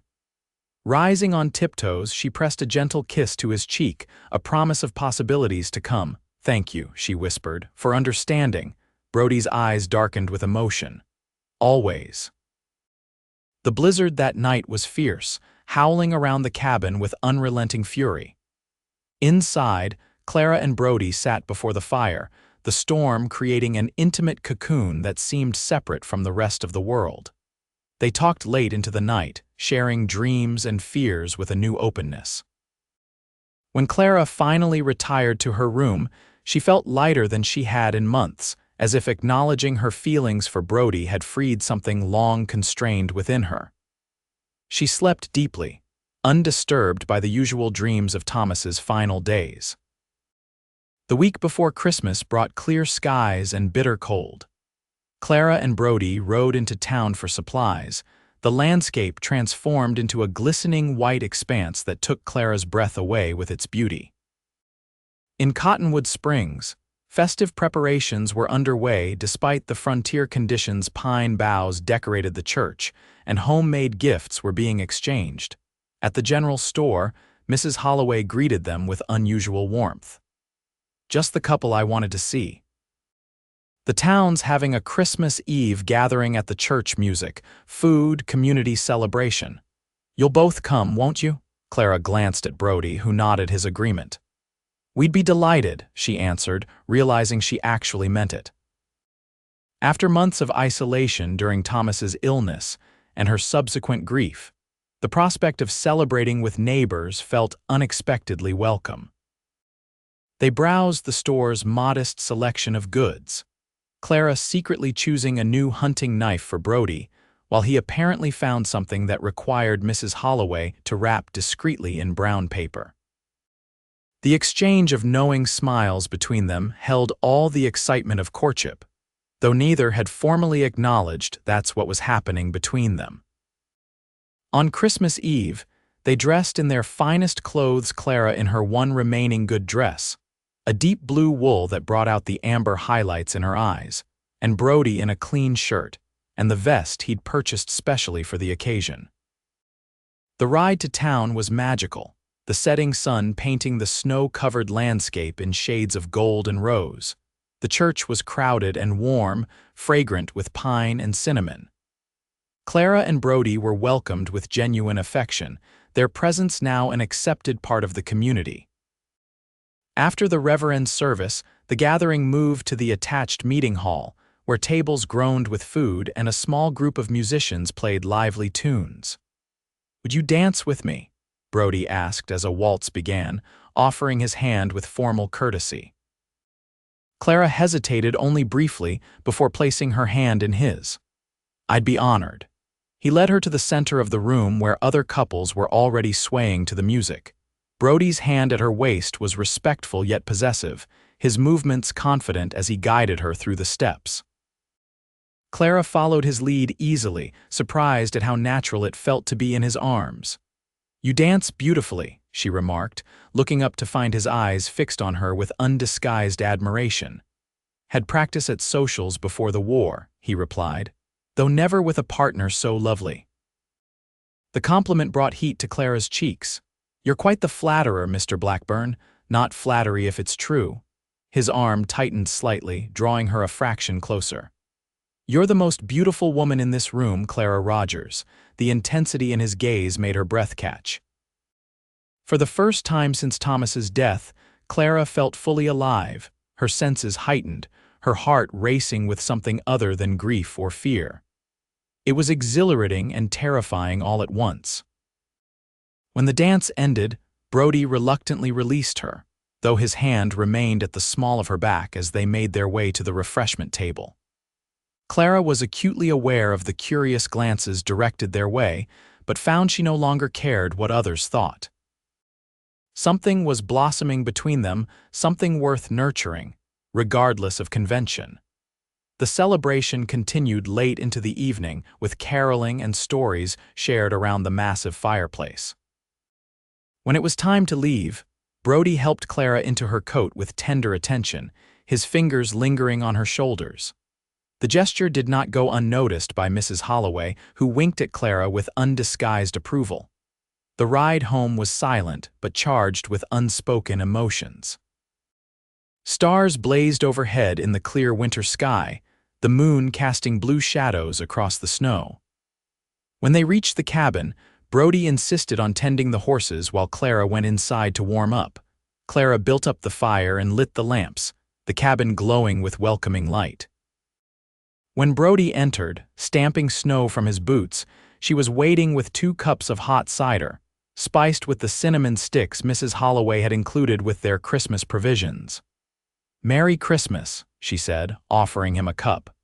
Rising on tiptoes, she pressed a gentle kiss to his cheek, a promise of possibilities to come. Thank you, she whispered, for understanding. Brody's eyes darkened with emotion. Always. The blizzard that night was fierce, howling around the cabin with unrelenting fury. Inside, Clara and Brody sat before the fire, the storm creating an intimate cocoon that seemed separate from the rest of the world. They talked late into the night, sharing dreams and fears with a new openness. When Clara finally retired to her room, she felt lighter than she had in months, as if acknowledging her feelings for Brody had freed something long constrained within her. She slept deeply, undisturbed by the usual dreams of Thomas's final days. The week before Christmas brought clear skies and bitter cold. Clara and Brody rode into town for supplies. The landscape transformed into a glistening white expanse that took Clara's breath away with its beauty. In Cottonwood Springs, Festive preparations were underway despite the frontier conditions. Pine boughs decorated the church, and homemade gifts were being exchanged. At the general store, Mrs. Holloway greeted them with unusual warmth. "Just the couple I wanted to see." The town's having a Christmas Eve gathering at the church. Music, food, community celebration. "You'll both come, won't you?" Clara glanced at Brody, who nodded his agreement. "We'd be delighted," she answered, realizing she actually meant it. After months of isolation during Thomas's illness and her subsequent grief, the prospect of celebrating with neighbors felt unexpectedly welcome. They browsed the store's modest selection of goods, Clara secretly choosing a new hunting knife for Brody, while he apparently found something that required Mrs. Holloway to wrap discreetly in brown paper. The exchange of knowing smiles between them held all the excitement of courtship, though neither had formally acknowledged that's what was happening between them. On Christmas Eve, they dressed in their finest clothes, Clara in her one remaining good dress, a deep blue wool that brought out the amber highlights in her eyes, and Brody in a clean shirt and the vest he'd purchased specially for the occasion. The ride to town was magical, the setting sun painting the snow-covered landscape in shades of gold and rose. The church was crowded and warm, fragrant with pine and cinnamon. Clara and Brody were welcomed with genuine affection, their presence now an accepted part of the community. After the reverend service, the gathering moved to the attached meeting hall, where tables groaned with food and a small group of musicians played lively tunes. "Would you dance with me?" Brody asked as a waltz began, offering his hand with formal courtesy. Clara hesitated only briefly before placing her hand in his. "I'd be honored." He led her to the center of the room where other couples were already swaying to the music. Brody's hand at her waist was respectful yet possessive, his movements confident as he guided her through the steps. Clara followed his lead easily, surprised at how natural it felt to be in his arms. "You dance beautifully," she remarked, looking up to find his eyes fixed on her with undisguised admiration. "Had practice at socials before the war," he replied, "though never with a partner so lovely." The compliment brought heat to Clara's cheeks. "You're quite the flatterer, Mr. Blackburn, not flattery if it's true." His arm tightened slightly, drawing her a fraction closer. "You're the most beautiful woman in this room, Clara Rogers." The intensity in his gaze made her breath catch. For the first time since Thomas's death, Clara felt fully alive, her senses heightened, her heart racing with something other than grief or fear. It was exhilarating and terrifying all at once. When the dance ended, Brody reluctantly released her, though his hand remained at the small of her back as they made their way to the refreshment table. Clara was acutely aware of the curious glances directed their way, but found she no longer cared what others thought. Something was blossoming between them, something worth nurturing, regardless of convention. The celebration continued late into the evening, with caroling and stories shared around the massive fireplace. When it was time to leave, Brody helped Clara into her coat with tender attention, his fingers lingering on her shoulders. The gesture did not go unnoticed by Mrs. Holloway, who winked at Clara with undisguised approval. The ride home was silent, but charged with unspoken emotions. Stars blazed overhead in the clear winter sky, the moon casting blue shadows across the snow. When they reached the cabin, Brody insisted on tending the horses while Clara went inside to warm up. Clara built up the fire and lit the lamps, the cabin glowing with welcoming light. When Brody entered, stamping snow from his boots, she was waiting with 2 cups of hot cider, spiced with the cinnamon sticks Mrs. Holloway had included with their Christmas provisions. "Merry Christmas," she said, offering him a cup.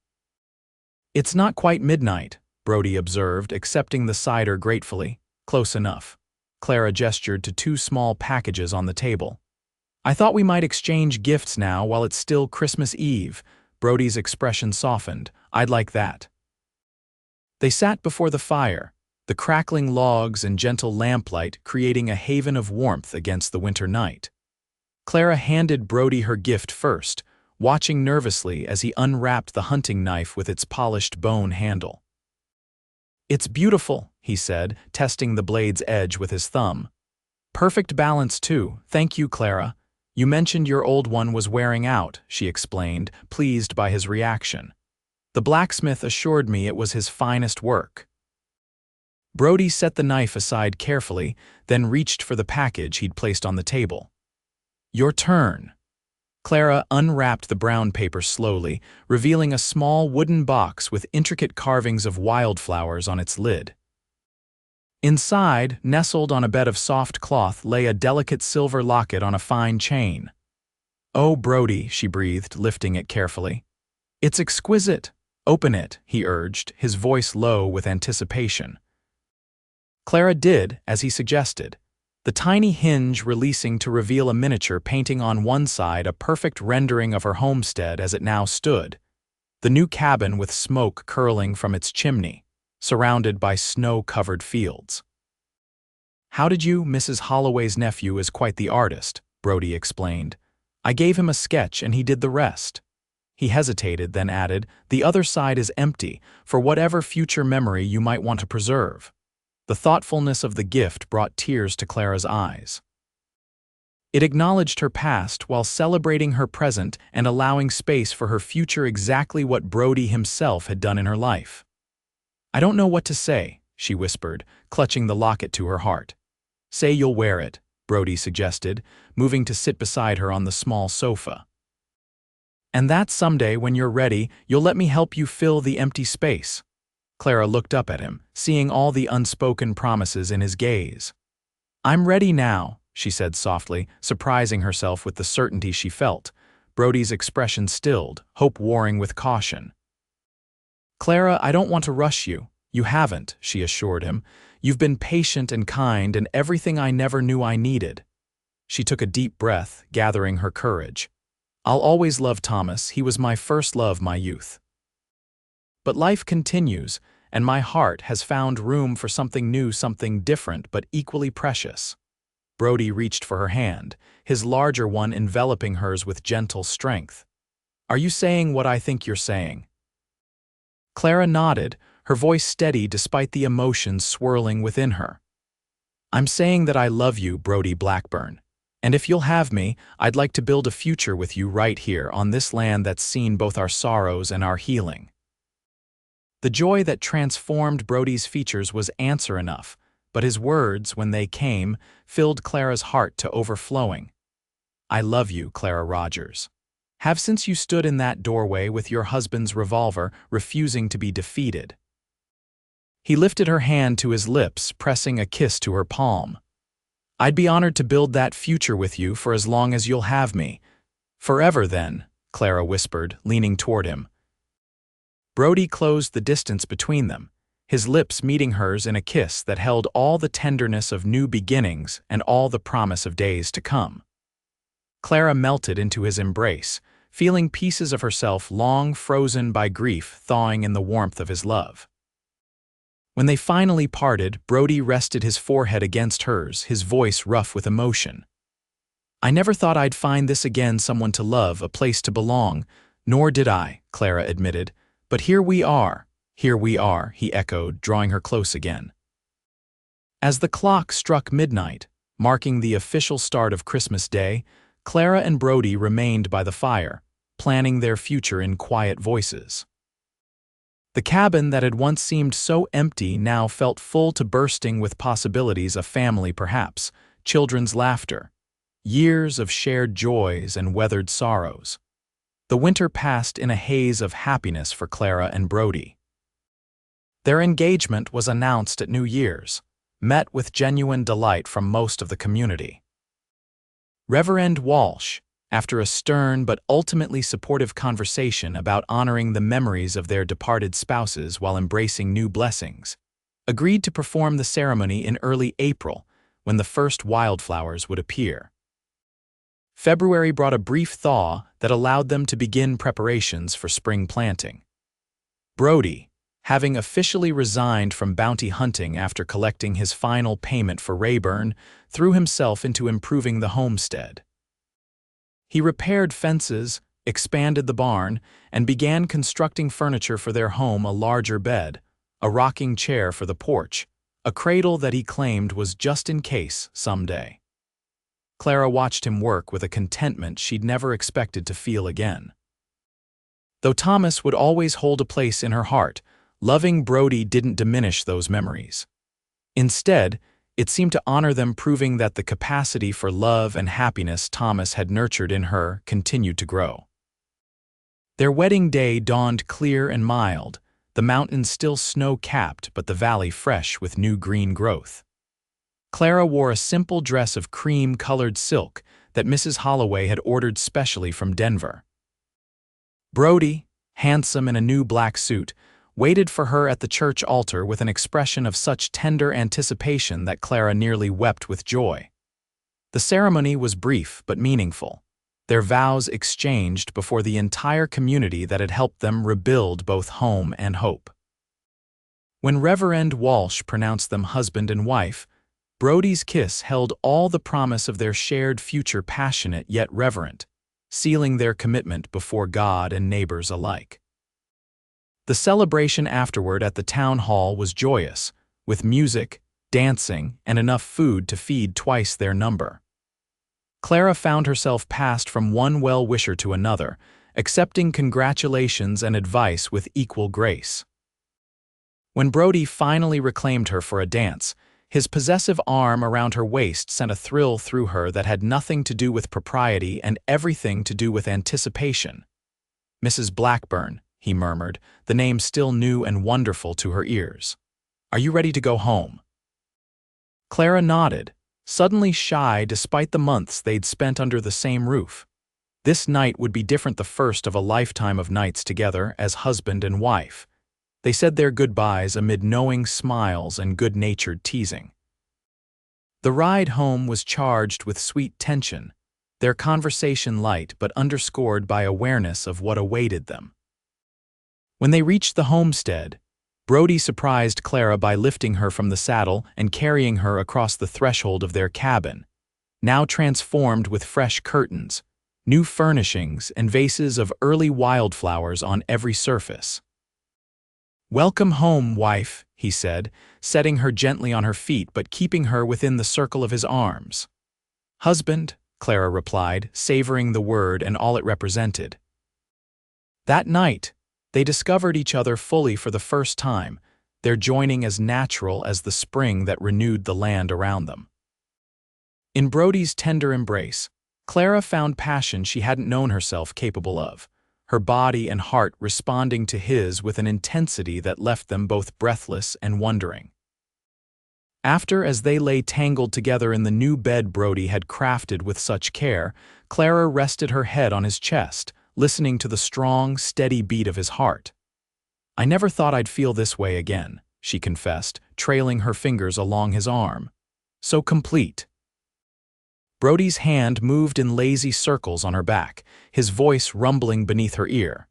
"It's not quite midnight," Brody observed, accepting the cider gratefully. "Close enough." Clara gestured to 2 small packages on the table. "I thought we might exchange gifts now while it's still Christmas Eve." Brody's expression softened. "I'd like that." They sat before the fire, the crackling logs and gentle lamplight creating a haven of warmth against the winter night. Clara handed Brody her gift first, watching nervously as he unwrapped the hunting knife with its polished bone handle. "It's beautiful," he said, testing the blade's edge with his thumb. "Perfect balance, too. Thank you, Clara. You mentioned your old one was wearing out," she explained, pleased by his reaction. "The blacksmith assured me it was his finest work." Brody set the knife aside carefully, then reached for the package he'd placed on the table. "Your turn." Clara unwrapped the brown paper slowly, revealing a small wooden box with intricate carvings of wildflowers on its lid. Inside, nestled on a bed of soft cloth, lay a delicate silver locket on a fine chain. "Oh, Brody," she breathed, lifting it carefully. "It's exquisite. Open it," he urged, his voice low with anticipation. Clara did, as he suggested, the tiny hinge releasing to reveal a miniature painting on one side, a perfect rendering of her homestead as it now stood, the new cabin with smoke curling from its chimney, surrounded by snow-covered fields. "How did you? Mrs. Holloway's nephew is quite the artist," Brody explained. "I gave him a sketch and he did the rest." He hesitated, then added, "The other side is empty, for whatever future memory you might want to preserve." The thoughtfulness of the gift brought tears to Clara's eyes. It acknowledged her past while celebrating her present and allowing space for her future, exactly what Brody himself had done in her life. "I don't know what to say," she whispered, clutching the locket to her heart. "Say you'll wear it," Brody suggested, moving to sit beside her on the small sofa. "And that someday, when you're ready, you'll let me help you fill the empty space." Clara looked up at him, seeing all the unspoken promises in his gaze. "I'm ready now," she said softly, surprising herself with the certainty she felt. Brody's expression stilled, hope warring with caution. "Clara, I don't want to rush you." "You haven't," she assured him. "You've been patient and kind and everything I never knew I needed." She took a deep breath, gathering her courage. "I'll always love Thomas. He was my first love, my youth. But life continues, and my heart has found room for something new, something different, but equally precious." Brody reached for her hand, his larger one enveloping hers with gentle strength. "Are you saying what I think you're saying?" Clara nodded, her voice steady despite the emotions swirling within her. "I'm saying that I love you, Brody Blackburn. And if you'll have me, I'd like to build a future with you right here on this land that's seen both our sorrows and our healing." The joy that transformed Brody's features was answer enough, but his words, when they came, filled Clara's heart to overflowing. "I love you, Clara Rogers. Have since you stood in that doorway with your husband's revolver, refusing to be defeated." He lifted her hand to his lips, pressing a kiss to her palm. "I'd be honored to build that future with you for as long as you'll have me." "Forever, then," Clara whispered, leaning toward him. Brody closed the distance between them, his lips meeting hers in a kiss that held all the tenderness of new beginnings and all the promise of days to come. Clara melted into his embrace, feeling pieces of herself long frozen by grief thawing in the warmth of his love. When they finally parted, Brody rested his forehead against hers, his voice rough with emotion. "I never thought I'd find this again, someone to love, a place to belong." "Nor did I," Clara admitted. "But here we are," he echoed, drawing her close again. As the clock struck midnight, marking the official start of Christmas Day, Clara and Brody remained by the fire, planning their future in quiet voices. The cabin that had once seemed so empty now felt full to bursting with possibilities, a family perhaps, children's laughter, years of shared joys and weathered sorrows. The winter passed in a haze of happiness for Clara and Brody. Their engagement was announced at New Year's, met with genuine delight from most of the community. Reverend Walsh, after a stern but ultimately supportive conversation about honoring the memories of their departed spouses while embracing new blessings, agreed to perform the ceremony in early April, when the first wildflowers would appear. February brought a brief thaw that allowed them to begin preparations for spring planting. Brody, having officially resigned from bounty hunting after collecting his final payment for Rayburn, threw himself into improving the homestead. He repaired fences, expanded the barn, and began constructing furniture for their home: a larger bed, a rocking chair for the porch, a cradle that he claimed was just in case someday. Clara watched him work with a contentment she'd never expected to feel again. Though Thomas would always hold a place in her heart, loving Brody didn't diminish those memories. Instead, it seemed to honor them, proving that the capacity for love and happiness Thomas had nurtured in her continued to grow. Their wedding day dawned clear and mild, the mountains still snow-capped but the valley fresh with new green growth. Clara wore a simple dress of cream-colored silk that Mrs. Holloway had ordered specially from Denver. Brody, handsome in a new black suit, waited for her at the church altar with an expression of such tender anticipation that Clara nearly wept with joy. The ceremony was brief but meaningful, their vows exchanged before the entire community that had helped them rebuild both home and hope. When Reverend Walsh pronounced them husband and wife, Brody's kiss held all the promise of their shared future, passionate yet reverent, sealing their commitment before God and neighbors alike. The celebration afterward at the town hall was joyous, with music, dancing, and enough food to feed twice their number. Clara found herself passed from one well-wisher to another, accepting congratulations and advice with equal grace. When Brody finally reclaimed her for a dance, his possessive arm around her waist sent a thrill through her that had nothing to do with propriety and everything to do with anticipation. "Mrs. Blackburn," he murmured, the name still new and wonderful to her ears. "Are you ready to go home?" Clara nodded, suddenly shy despite the months they'd spent under the same roof. This night would be different, the first of a lifetime of nights together as husband and wife. They said their goodbyes amid knowing smiles and good-natured teasing. The ride home was charged with sweet tension, their conversation light but underscored by awareness of what awaited them. When they reached the homestead, Brody surprised Clara by lifting her from the saddle and carrying her across the threshold of their cabin, now transformed with fresh curtains, new furnishings, and vases of early wildflowers on every surface. "Welcome home, wife," he said, setting her gently on her feet but keeping her within the circle of his arms. "Husband," Clara replied, savoring the word and all it represented. That night, they discovered each other fully for the first time, their joining as natural as the spring that renewed the land around them. In Brody's tender embrace, Clara found passion she hadn't known herself capable of, her body and heart responding to his with an intensity that left them both breathless and wondering. After, as they lay tangled together in the new bed Brody had crafted with such care, Clara rested her head on his chest, listening to the strong, steady beat of his heart. "I never thought I'd feel this way again," she confessed, trailing her fingers along his arm. "So complete." Brody's hand moved in lazy circles on her back, his voice rumbling beneath her ear.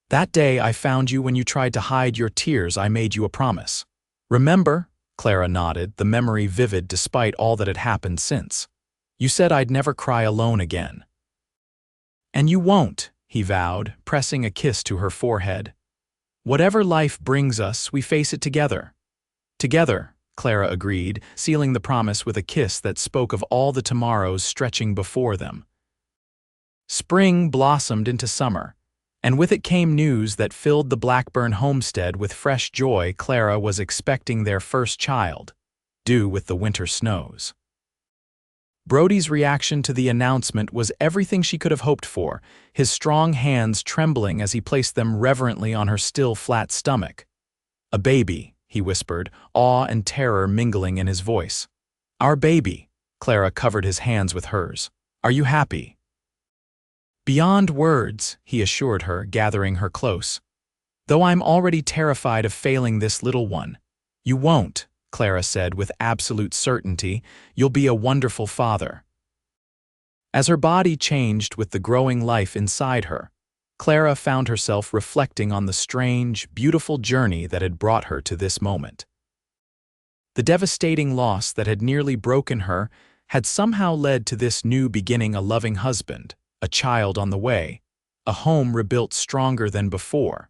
"That day I found you when you tried to hide your tears, I made you a promise. Remember?" Clara nodded, the memory vivid despite all that had happened since. "You said I'd never cry alone again." "And you won't," he vowed, pressing a kiss to her forehead. "Whatever life brings us, we face it together." "Together," Clara agreed, sealing the promise with a kiss that spoke of all the tomorrows stretching before them. Spring blossomed into summer, and with it came news that filled the Blackburn homestead with fresh joy. Clara was expecting their first child, due with the winter snows. Brody's reaction to the announcement was everything she could have hoped for, his strong hands trembling as he placed them reverently on her still flat stomach. "A baby," he whispered, awe and terror mingling in his voice. "Our baby." Clara covered his hands with hers. "Are you happy?" "Beyond words," he assured her, gathering her close. "Though I'm already terrified of failing this little one." "You won't," Clara said with absolute certainty. "You'll be a wonderful father." As her body changed with the growing life inside her, Clara found herself reflecting on the strange, beautiful journey that had brought her to this moment. The devastating loss that had nearly broken her had somehow led to this new beginning, a loving husband, a child on the way, a home rebuilt stronger than before.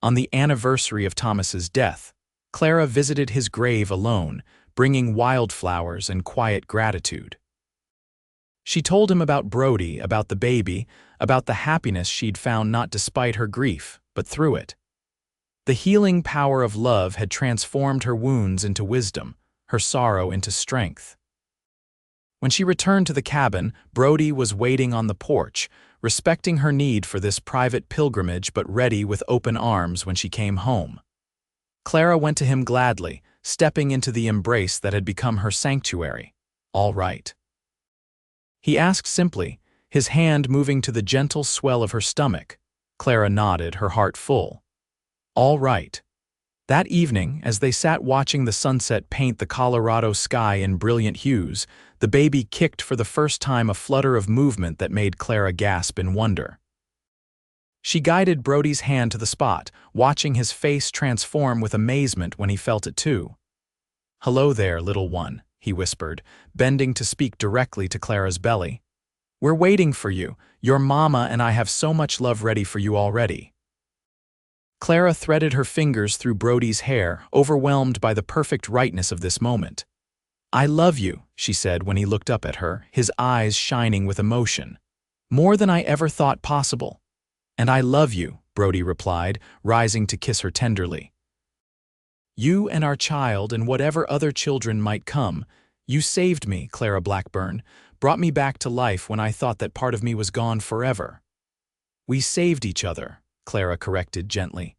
On the anniversary of Thomas's death, Clara visited his grave alone, bringing wildflowers and quiet gratitude. She told him about Brody, about the baby, about the happiness she'd found not despite her grief, but through it. The healing power of love had transformed her wounds into wisdom, her sorrow into strength. When she returned to the cabin, Brody was waiting on the porch, respecting her need for this private pilgrimage but ready with open arms when she came home. Clara went to him gladly, stepping into the embrace that had become her sanctuary. "All right?" He asked simply, his hand moving to the gentle swell of her stomach. Clara nodded, her heart full. "All right." That evening, as they sat watching the sunset paint the Colorado sky in brilliant hues, the baby kicked for the first time, a flutter of movement that made Clara gasp in wonder. She guided Brody's hand to the spot, watching his face transform with amazement when he felt it too. "Hello there, little one," he whispered, bending to speak directly to Clara's belly. "We're waiting for you. Your mama and I have so much love ready for you already." Clara threaded her fingers through Brody's hair, overwhelmed by the perfect rightness of this moment. "I love you," she said when he looked up at her, his eyes shining with emotion. "More than I ever thought possible." "And I love you," Brody replied, rising to kiss her tenderly. "You and our child and whatever other children might come, you saved me, Clara Blackburn, brought me back to life when I thought that part of me was gone forever." "We saved each other," Clara corrected gently.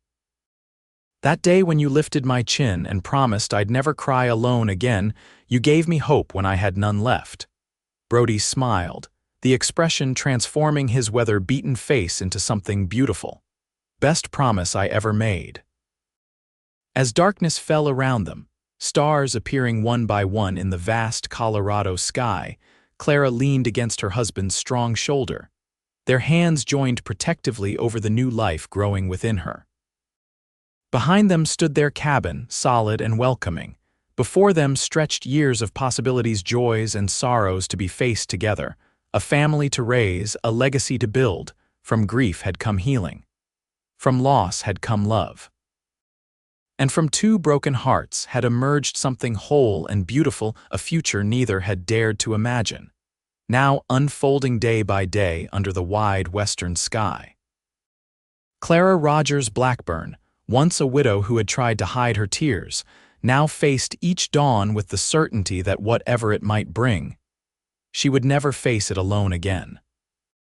"That day when you lifted my chin and promised I'd never cry alone again, you gave me hope when I had none left." Brody smiled, the expression transforming his weather-beaten face into something beautiful. "Best promise I ever made." As darkness fell around them, stars appearing one by one in the vast Colorado sky, Clara leaned against her husband's strong shoulder. Their hands joined protectively over the new life growing within her. Behind them stood their cabin, solid and welcoming. Before them stretched years of possibilities, joys and sorrows to be faced together, a family to raise, a legacy to build. From grief had come healing. From loss had come love. And from two broken hearts had emerged something whole and beautiful, a future neither had dared to imagine, now unfolding day by day under the wide western sky. Clara Rogers Blackburn, once a widow who had tried to hide her tears, now faced each dawn with the certainty that whatever it might bring, she would never face it alone again.